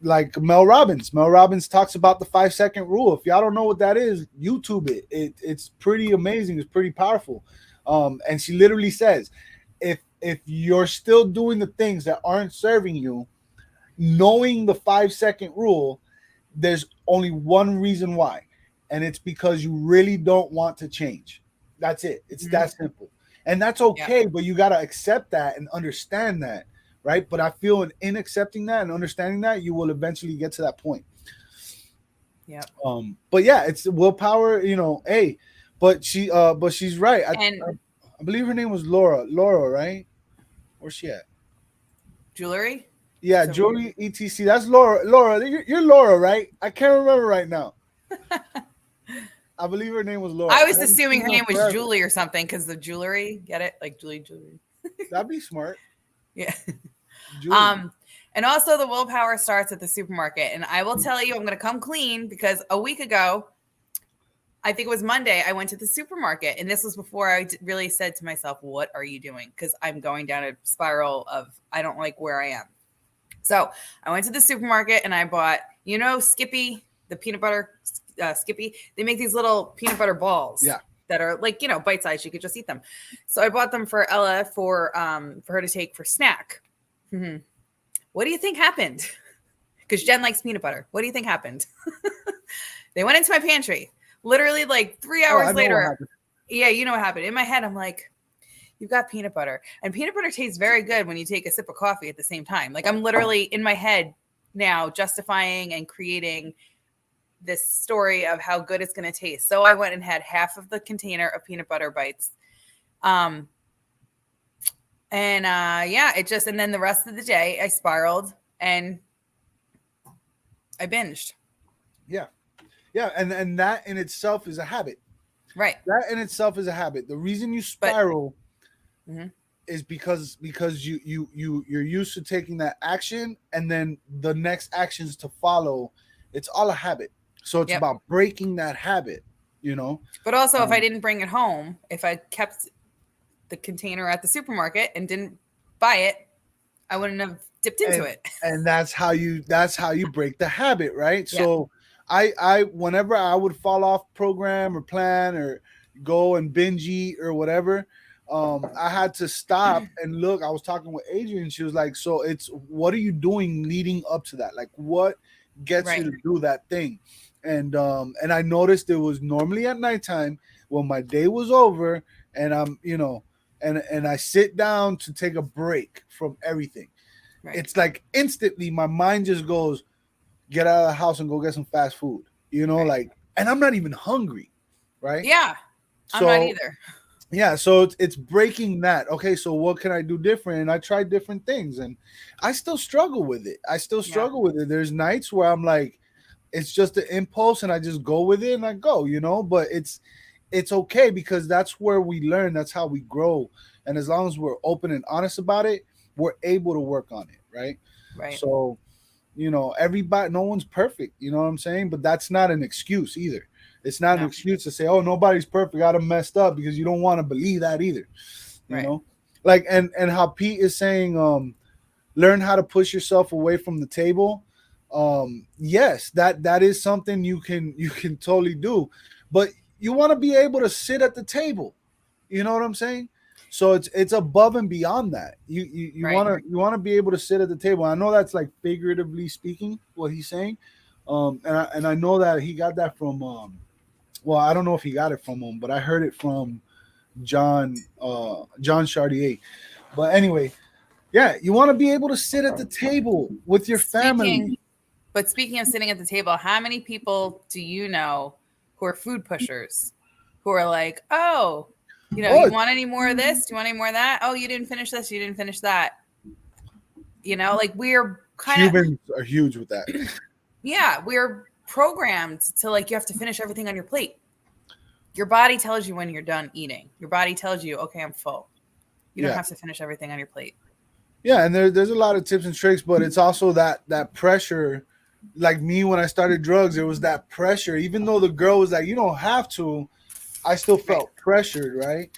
Like Mel Robbins. Mel Robbins talks about the 5-second rule. If y'all don't know what that is, YouTube it. It's pretty amazing. It's pretty powerful. And she literally says, if you're still doing the things that aren't serving you, knowing the 5-second rule, there's only one reason why. And it's because you really don't want to change. That's it. It's that simple. And that's okay, but you got to accept that and understand that. Right. But I feel in accepting that and understanding that, you will eventually get to that point. Yeah. But yeah, it's willpower, but she's right. I believe her name was Laura, right? Where's she at? Jewelry? Yeah, Jewelry etc. That's Laura. Laura, you're Laura, right? I can't remember right now. I believe her name was Laura. I was haven't assuming seen her name was forever. Julie or something because the jewelry. Get it? Like Julie. That'd be smart. Yeah. Julie. And also the willpower starts at the supermarket. And I will tell you, I'm going to come clean because a week ago, I think it was Monday, I went to the supermarket. And this was before I really said to myself, what are you doing? Because I'm going down a spiral of I don't like where I am. So I went to the supermarket and I bought, Skippy, the peanut butter Skippy. They make these little peanut butter balls. Yeah. That are like, bite sized. You could just eat them. So I bought them for Ella for her to take for snack. Mm-hmm. What do you think happened? Because Jen likes peanut butter. What do you think happened? They went into my pantry. Literally like 3 hours later. Yeah, you know what happened. In my head, I'm like, you've got peanut butter. And peanut butter tastes very good when you take a sip of coffee at the same time. Like I'm literally in my head now justifying and creating this story of how good it's going to taste. So I went and had half of the container of peanut butter bites. And then the rest of the day I spiraled and I binged. Yeah. Yeah. And that in itself is a habit. Right. That in itself is a habit. The reason you spiral is because you're used to taking that action and then the next actions to follow. It's all a habit. So it's about breaking that habit, But also, if I didn't bring it home, if I kept the container at the supermarket and didn't buy it, I wouldn't have dipped into it. And that's how you break the habit, right? Yeah. So I whenever I would fall off program or plan or go and binge eat or whatever, I had to stop and look. I was talking with Adrian. She was like, so it's what are you doing leading up to that? Like what gets you to do that thing? And I noticed it was normally at nighttime when my day was over and I'm, and I sit down to take a break from everything. Right. It's like instantly my mind just goes, get out of the house and go get some fast food, like, and I'm not even hungry. Right. Yeah. I'm not either. Yeah. So it's breaking that. Okay. So what can I do different? And I tried different things and I still struggle with it. with it. There's nights where I'm like, it's just an impulse and I just go with it and I go, but it's okay because that's where we learn. That's how we grow. And as long as we're open and honest about it, we're able to work on it. Right. Right. So, everybody, no one's perfect. You know what I'm saying? But that's not an excuse either. It's not an excuse to say, oh, nobody's perfect. I done messed up because you don't want to believe that either. You know, like, and how Pete is saying, learn how to push yourself away from the table. Yes, that is something you can totally do, but you want to be able to sit at the table. You know what I'm saying? So it's above and beyond that. You want to be able to sit at the table. I know that's like figuratively speaking what he's saying, and I know that he got that from well, I don't know if he got it from him, but I heard it from John Chartier. But anyway, yeah, you want to be able to sit at the table with your family. But speaking of sitting at the table, how many people do you know who are food pushers, who are like, oh, you want any more of this? Do you want any more of that? Oh, you didn't finish this. You didn't finish that. Like we're Cubans are huge with that. Yeah, we're programmed to like, you have to finish everything on your plate. Your body tells you when you're done eating. Your body tells you, okay, I'm full. You don't have to finish everything on your plate. Yeah, and there's a lot of tips and tricks, but it's also that pressure. Like me, when I started drugs, there was that pressure. Even though the girl was like, you don't have to, I still felt pressured, right?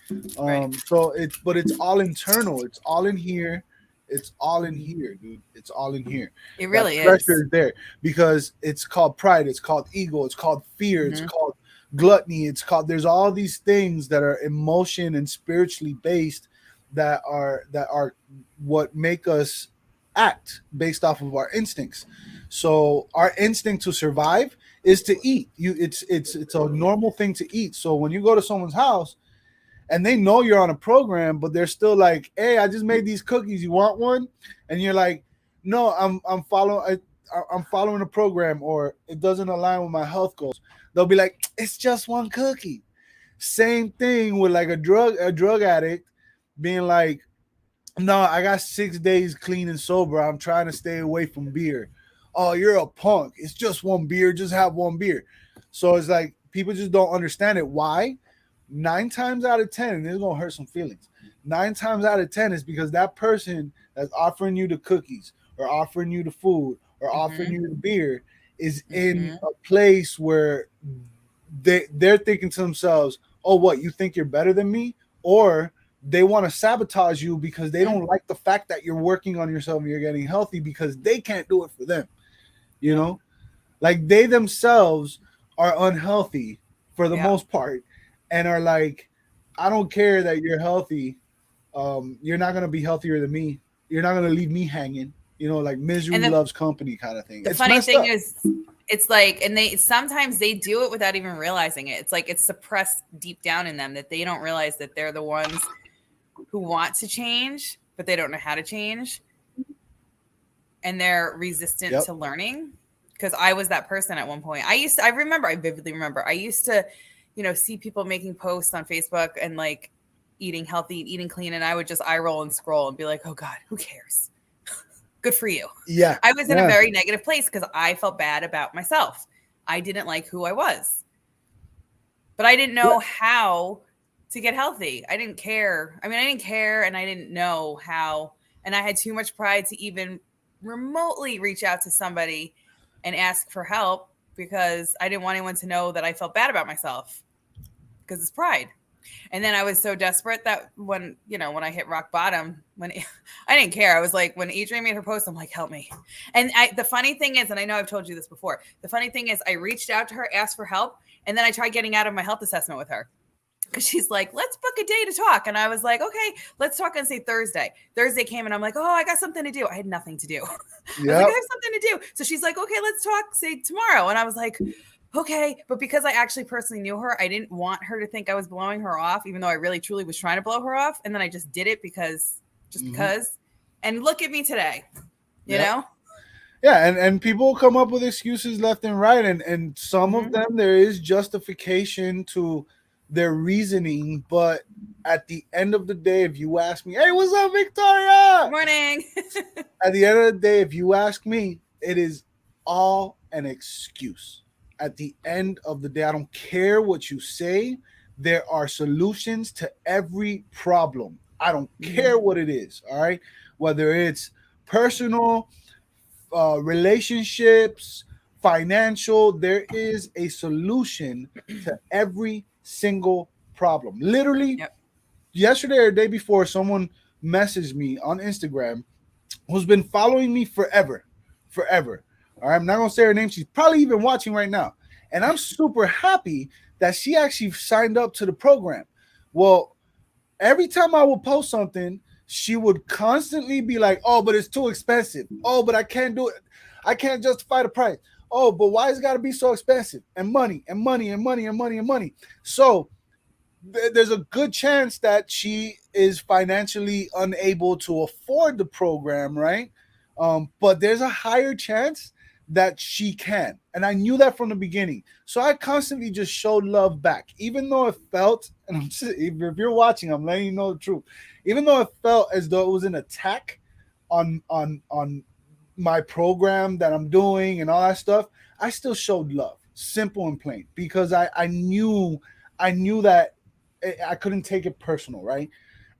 So it's all internal. It's all in here. It's all in here, dude. It's all in here. It really is. Pressure is there because it's called pride. It's called ego. It's called fear. Mm-hmm. It's called gluttony. There's all these things that are emotion and spiritually based that are what make us act based off of our instincts. So our instinct to survive is to eat. It's a normal thing to eat. So when you go to someone's house and they know you're on a program, but they're still like, hey, I just made these cookies. You want one? And you're like, no, I'm following a program, or it doesn't align with my health goals. They'll be like, it's just one cookie. Same thing with like a drug addict being like, no, I got 6 days clean and sober. I'm trying to stay away from beer. Oh, you're a punk. It's just one beer. Just have one beer. So it's like people just don't understand it. Why? 9 times out of 10, and this is gonna hurt some feelings. 9 times out of 10 is because that person that's offering you the cookies or offering you the food or offering you the beer is in a place where they're thinking to themselves, "Oh, what? You think you're better than me?" Or they want to sabotage you because they don't like the fact that you're working on yourself and you're getting healthy because they can't do it for them. You know, like they themselves are unhealthy for the most part and are like, I don't care that you're healthy. You're not going to be healthier than me. You're not going to leave me hanging, you know, like misery loves company kind of thing. The funny thing is, it's like, and they sometimes they do it without even realizing it. It's like it's suppressed deep down in them that they don't realize that they're the ones who want to change, but they don't know how to change. And they're resistant to learning. Because I was that person at one point. I vividly remember, I used to, you know, see people making posts on Facebook and like eating healthy, eating clean. And I would just eye roll and scroll and be like, oh God, who cares? Good for you. Yeah. I was in a very negative place because I felt bad about myself. I didn't like who I was. But I didn't know how to get healthy. I didn't care. I mean, I didn't care and I didn't know how. And I had too much pride to even remotely reach out to somebody and ask for help because I didn't want anyone to know that I felt bad about myself because it's pride. And then I was so desperate that when I hit rock bottom, I didn't care. I was like, when Adrienne made her post, I'm like, help me. And the funny thing is, and I know I've told you this before, the funny thing is I reached out to her, asked for help. And then I tried getting out of my health assessment with her. Because she's like, let's book a day to talk. And I was like, okay, let's talk on, say, Thursday. Thursday came and I'm like, oh, I got something to do. I had nothing to do. Yep. I was like, I have something to do. So she's like, okay, let's talk, say, tomorrow. And I was like, okay. But because I actually personally knew her, I didn't want her to think I was blowing her off, even though I really, truly was trying to blow her off. And then I just did it because. And look at me today, you know? Yeah, and people come up with excuses left and right. And some of them, there is justification to their reasoning, but at the end of the day, if you ask me, hey, what's up, Victoria? Good morning. At the end of the day, if you ask me, it is all an excuse. At the end of the day, I don't care what you say. There are solutions to every problem. I don't care what it is. All right. Whether it's personal, relationships, financial, there is a solution to every single problem. Literally, yesterday or the day before, someone messaged me on Instagram who's been following me forever. All right, I'm not gonna say her name. She's probably even watching right now, and I'm super happy that she actually signed up to the program. Well, every time I would post something, she would constantly be like, "Oh, but it's too expensive. Oh, but I can't do it. I can't justify the price. Oh, but why has it got to be so expensive? And money, and money, and money, and money, and money." So there's a good chance that she is financially unable to afford the program, right? But there's a higher chance that she can. And I knew that from the beginning. So I constantly just showed love back, even though it felt, and I'm just, if you're watching, I'm letting you know the truth. Even though it felt as though it was an attack on my program that I'm doing and all that stuff, I still showed love, simple and plain, because I knew that I couldn't take it personal, right?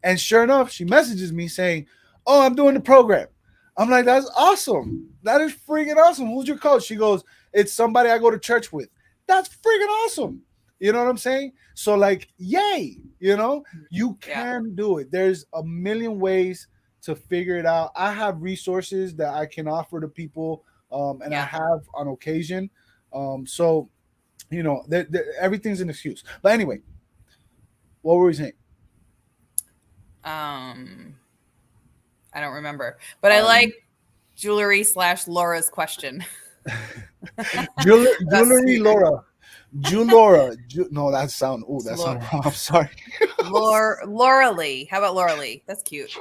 And sure enough, she messages me saying, "Oh, I'm doing the program." I'm like, "That's awesome. That is freaking awesome. Who's your coach?" She goes, "It's somebody I go to church with." That's freaking awesome. You know what I'm saying? So like, yay, you know, you can do it. There's a million ways to figure it out. I have resources that I can offer to people, and I have on occasion. So, you know, everything's an excuse. But anyway, what were we saying? I don't remember, but I like jewelry / Laura's question. Jewelry Laura. No, that sound wrong. I'm sorry. Laura Lee. How about Laura Lee? That's cute.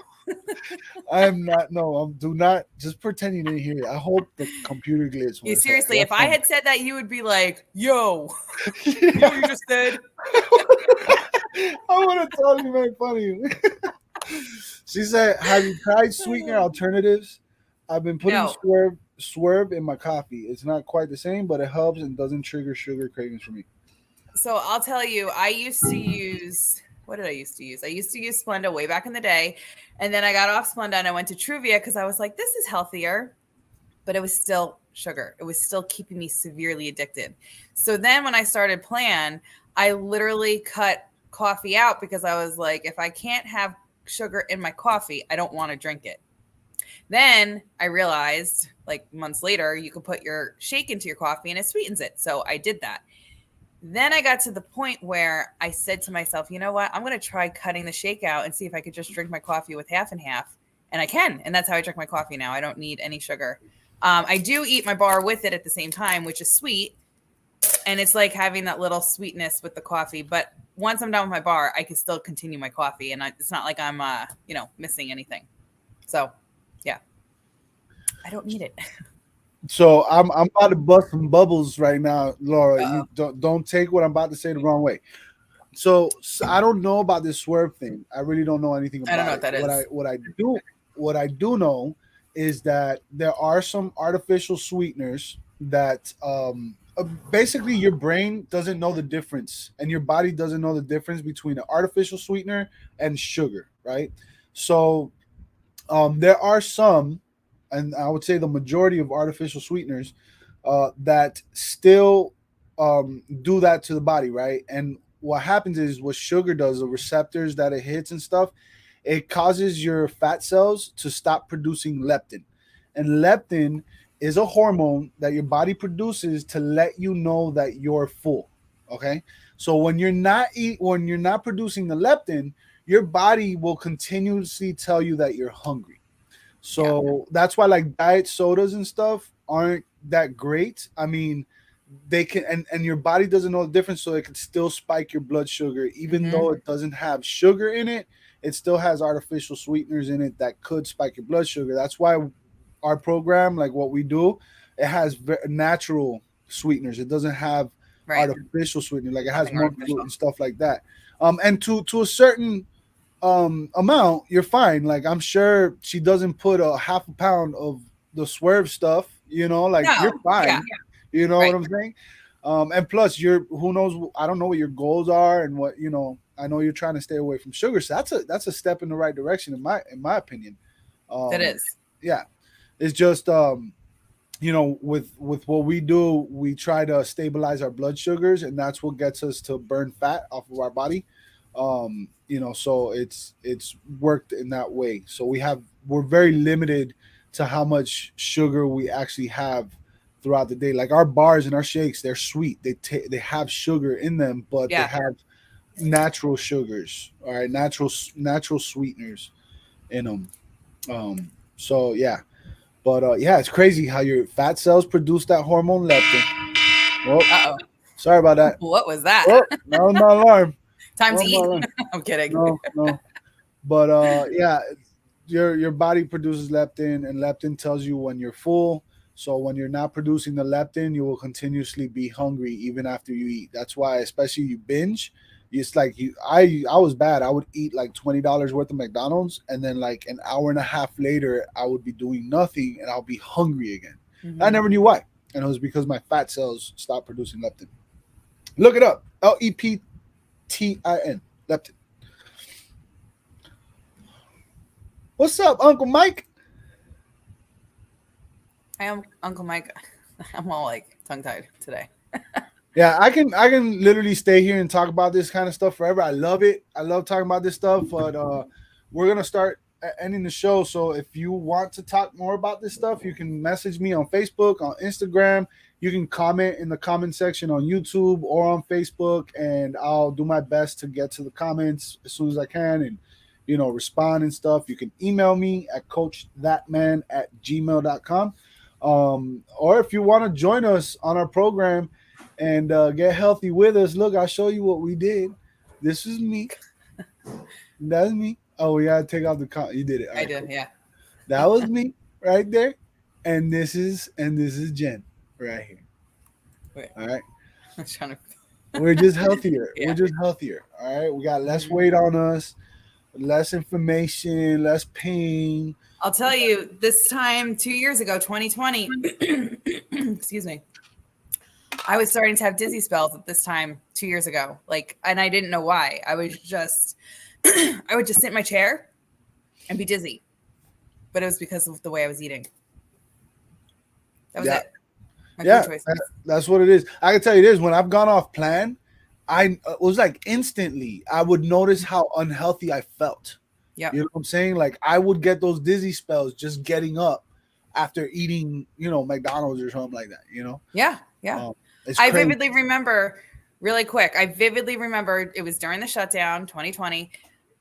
I'm not. No, do not. Just pretend you didn't hear it. I hope the computer glitched. Yeah, seriously, if I had said that, you would be like, "Yo, you know what you just said." I would have totally made fun of you. She said, "Have you tried sweetener alternatives? I've been putting swerve in my coffee. It's not quite the same, but it helps and doesn't trigger sugar cravings for me." So I'll tell you, I used to use, what did I used to use? I used to use Splenda way back in the day. And then I got off Splenda and I went to Truvia because I was like, this is healthier. But it was still sugar. It was still keeping me severely addicted. So then when I started Plan, I literally cut coffee out because I was like, if I can't have sugar in my coffee, I don't want to drink it. Then I realized, like months later, you could put your shake into your coffee and it sweetens it. So I did that. Then I got to the point where I said to myself, you know what? I'm going to try cutting the shake out and see if I could just drink my coffee with half and half. And I can. And that's how I drink my coffee now. I don't need any sugar. I do eat my bar with it at the same time, which is sweet. And it's like having that little sweetness with the coffee. But once I'm done with my bar, I can still continue my coffee. And it's not like I'm, missing anything. So, yeah. I don't need it. So I'm about to bust some bubbles right now, Laura. You don't take what I'm about to say the wrong way. So I don't know about this swerve thing. I really don't know anything about I don't know what that is. What I do know is that there are some artificial sweeteners that basically your brain doesn't know the difference and your body doesn't know the difference between an artificial sweetener and sugar, right? So there are some, and I would say the majority of artificial sweeteners that still do that to the body, right? And what happens is what sugar does, the receptors that it hits and stuff, it causes your fat cells to stop producing leptin. And leptin is a hormone that your body produces to let you know that you're full. Okay? So when you're not producing the leptin, your body will continuously tell you that you're hungry. So that's why like diet sodas and stuff aren't that great. I mean, they can and your body doesn't know the difference, so it can still spike your blood sugar, even though it doesn't have sugar in it. It still has artificial sweeteners in it that could spike your blood sugar. That's why our program, like what we do, it has natural sweeteners. It doesn't have artificial sweetener. Like it has monk fruit and stuff like that. And to a certain amount, you're fine. Like I'm sure she doesn't put a half a pound of the swerve stuff, like you're fine. Yeah. You know what I'm saying? And plus who knows, I don't know what your goals are and what, I know you're trying to stay away from sugar. So that's a step in the right direction in my opinion. That is. Yeah. It's just with what we do, we try to stabilize our blood sugars, and that's what gets us to burn fat off of our body. So it's worked in that way. So we're very limited to how much sugar we actually have throughout the day. Like our bars and our shakes, they're sweet. They have sugar in them, but they have natural sugars. All right, natural sweeteners in them. So yeah, but it's crazy how your fat cells produce that hormone leptin. Oh, sorry about that. What was that? Oh, that was my alarm. Time to eat. I'm kidding. No. But your body produces leptin, and leptin tells you when you're full. So when you're not producing the leptin, you will continuously be hungry even after you eat. That's why, especially you binge, it's like I was bad. I would eat like $20 worth of McDonald's, and then like an hour and a half later, I would be doing nothing, and I'll be hungry again. Mm-hmm. I never knew why, and it was because my fat cells stopped producing leptin. Look it up, leptin, leptin. What's up, Uncle Mike? I am Uncle Mike. I'm all like tongue-tied today. Yeah, I can literally stay here and talk about this kind of stuff forever. I love it. I love talking about this stuff, but we're going to start ending the show. So if you want to talk more about this stuff, you can message me on Facebook, on Instagram. You can comment in the comment section on YouTube or on Facebook, and I'll do my best to get to the comments as soon as I can and, respond and stuff. You can email me at coachthatman@gmail.com. Or if you want to join us on our program and get healthy with us, look, I'll show you what we did. This is me. That's me. Oh, we gotta take off the you did it. I did, cool. Yeah. That was me right there. And this is Jenn right here. Wait. All right. I'm trying to... We're just healthier. Yeah. We're just healthier. All right. We got less weight on us, less inflammation, less pain. I'll tell you, this time 2 years ago, 2020, excuse me, I was starting to have dizzy spells at this time 2 years ago. Like, and I didn't know why. I was just, I would just sit in my chair and be dizzy. But it was because of the way I was eating. That was it. My food choices. That's what it is. I can tell you this: when I've gone off plan, it was like instantly I would notice how unhealthy I felt. Yeah, you know what I'm saying? Like I would get those dizzy spells just getting up after eating, McDonald's or something like that. Yeah. I vividly remember, really quick. It was during the shutdown, 2020.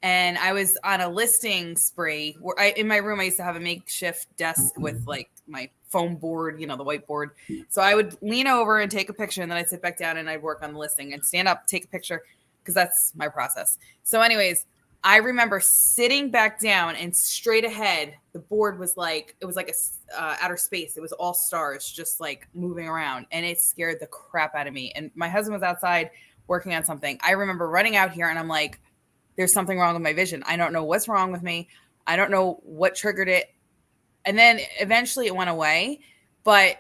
And I was on a listing spree where in my room, I used to have a makeshift desk with like my foam board, the whiteboard. So I would lean over and take a picture, and then I'd sit back down and I'd work on the listing and stand up, take a picture, because that's my process. So anyways, I remember sitting back down and straight ahead, the board was like, it was like a outer space. It was all stars just like moving around, and it scared the crap out of me. And my husband was outside working on something. I remember running out here and I'm like, there's something wrong with my vision. I don't know what's wrong with me. I don't know what triggered it. And then eventually it went away, but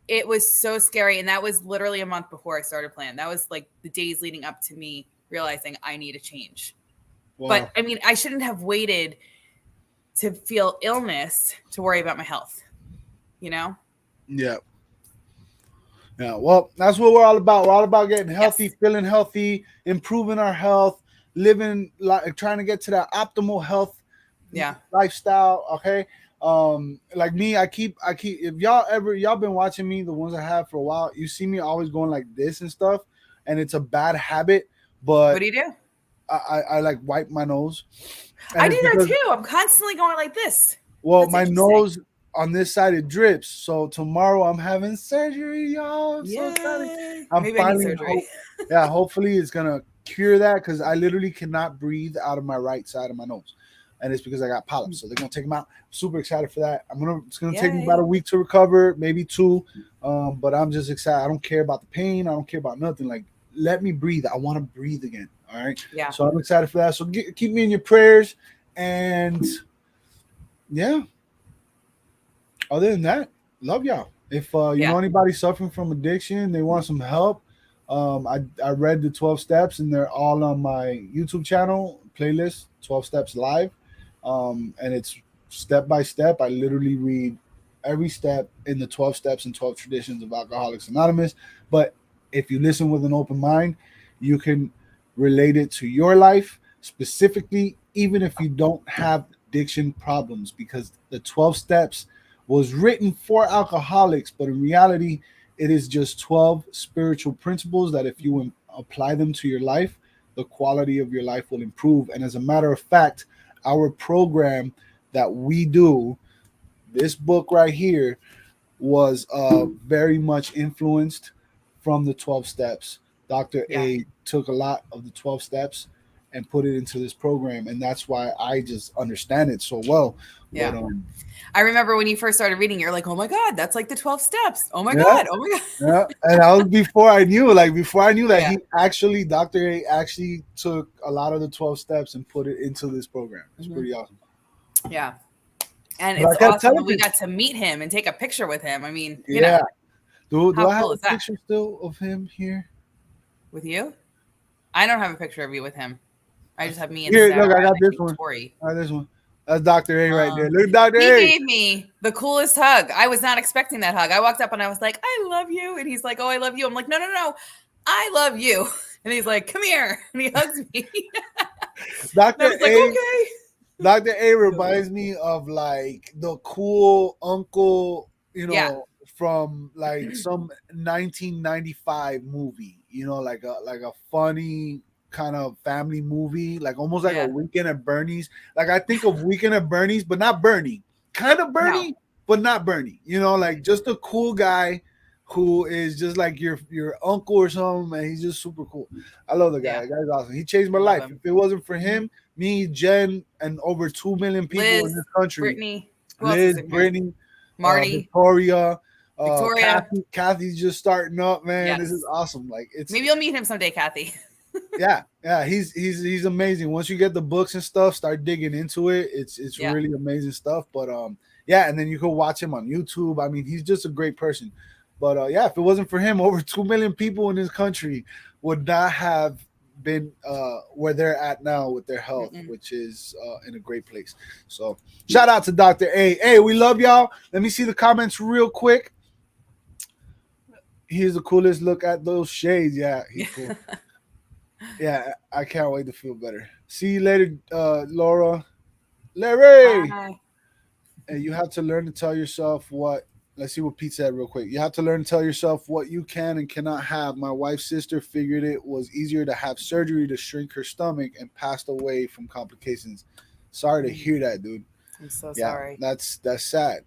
it was so scary. And that was literally a month before I started plan. That was like the days leading up to me realizing I need a change. Wow. But I mean, I shouldn't have waited to feel illness to worry about my health, Yeah. Yeah. Well, that's what we're all about. We're all about getting healthy, feeling healthy, improving our health, living, like trying to get to that optimal health lifestyle. Okay. Like me, I keep if y'all been watching me, the ones I have for a while, you see me always going like this and stuff, and it's a bad habit. But what do you do? I like wipe my nose. I do that too. I'm constantly going like this. Well, my nose on this side, it drips. So tomorrow I'm having surgery, y'all. I'm so excited. Maybe I need surgery. Hopefully it's gonna cure that, because I literally cannot breathe out of my right side of my nose, and it's because I got polyps. So they're gonna take them out. Super excited for that. It's gonna take me about a week to recover, maybe 2. But I'm just excited. I don't care about the pain. I don't care about nothing. Like, let me breathe. I want to breathe again. All right. Yeah. So I'm excited for that. So keep me in your prayers. And other than that, love y'all. If you know anybody suffering from addiction, they want some help. I read the 12 steps, and they're all on my YouTube channel playlist, 12 Steps Live. And it's step by step. I literally read every step in the 12 steps and 12 traditions of Alcoholics Anonymous. But if you listen with an open mind, you can relate it to your life specifically, even if you don't have addiction problems, because the 12 steps was written for alcoholics, but in reality, it is just 12 spiritual principles that if you apply them to your life, the quality of your life will improve. And as a matter of fact, our program that we do, this book right here, was very much influenced from the 12 steps. Dr. A took a lot of the 12 steps and put it into this program, and that's why I just understand it so well. Yeah. But, I remember when you first started reading, you're like, oh my God, that's like the 12 steps. Oh my God. Yeah. And that was before I knew that he actually, Dr. A actually took a lot of the 12 steps and put it into this program. It's pretty awesome. Yeah. And it's awesome that we got to meet him and take a picture with him. I mean, you know. Do I have a picture still of him here? With you? I don't have a picture of you with him. I just have me and Here, Sarah. look, I got this one. This one. That's Dr. A right there. Look, Dr. A. He gave me the coolest hug. I was not expecting that hug. I walked up and I was like, I love you. And he's like, oh, I love you. I'm like, no. I love you. And he's like, come here. And he hugs me. Dr. I was like, okay. Dr. A reminds me of like the cool uncle, from like some 1995 movie, like a funny kind of family movie, like almost like a Weekend at Bernie's. Like I think of Weekend at Bernie's, but not Bernie. Kind of Bernie, but not Bernie. Like just a cool guy who is just like your uncle or something, and he's just super cool. I love the guy. The guy's awesome. He changed my life. If it wasn't for him, me, Jen, and over 2 million people in this country. Brittany, Marty, Victoria. Kathy's just starting up, man. Yes. This is awesome. Like maybe you'll meet him someday, Kathy. yeah, he's amazing. Once you get the books and stuff, start digging into it. It's really amazing stuff. But and then you can watch him on YouTube. I mean, he's just a great person. But yeah, if it wasn't for him, over 2 million people in this country would not have been where they're at now with their health, which is in a great place. So shout out to Dr. A. Hey, we love y'all. Let me see the comments real quick. He's the coolest. Look at those shades. Yeah, he's cool. Yeah, I can't wait to feel better. See you later, Laura. Larry. Bye. And you have to learn to tell yourself what. Let's see what Pete said real quick. You have to learn to tell yourself what you can and cannot have. My wife's sister figured it was easier to have surgery to shrink her stomach and passed away from complications. Sorry to hear that, dude. I'm so sorry. That's sad.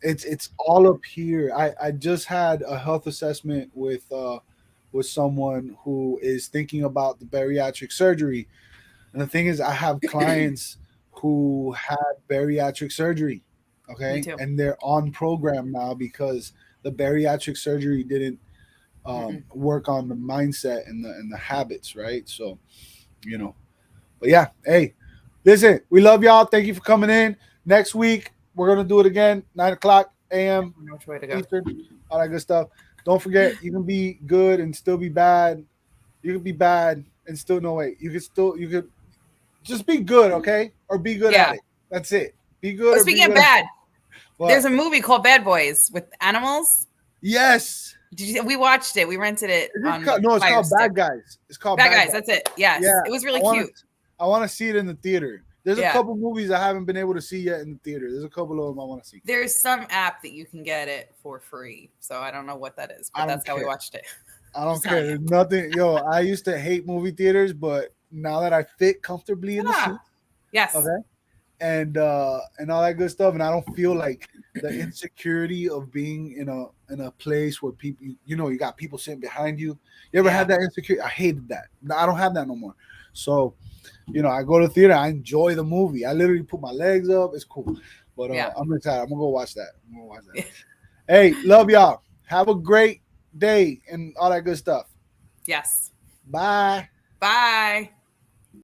It's all up here. I just had a health assessment with someone who is thinking about the bariatric surgery. And the thing is, I have clients who had bariatric surgery. Okay. And they're on program now because the bariatric surgery didn't work on the mindset and the habits, right? So, but yeah, hey, listen, we love y'all. Thank you for coming in. Next week, we're going to do it again, 9:00 a.m. Which way to go? Eastern, all that good stuff. Don't forget, you can be good and still be bad. You can be bad and still you could just be good, okay? Or be good at it. That's it. Be good. Speaking of bad, there's a movie called Bad Boys with animals. Yes. We watched it. We rented it. It's called Bad Guys. It's called Bad Guys. That's it. Yes. Yeah. It was really cute. I want to see it in the theater. There's a couple movies I haven't been able to see yet in the theater. There's a couple of them I want to see. There's some app that you can get it for free. So I don't know what that is, but that's how we watched it. I don't care. There's nothing. I used to hate movie theaters, but now that I fit comfortably in the seat. Yes. Okay. And all that good stuff, and I don't feel like the insecurity of being in a place where people, you got people sitting behind you. You ever had that insecurity? I hated that. I don't have that no more. So, I go to the theater. I enjoy the movie. I literally put my legs up. It's cool. But I'm excited. I'm gonna go watch that. Hey, love y'all. Have a great day and all that good stuff. Yes. Bye. Bye.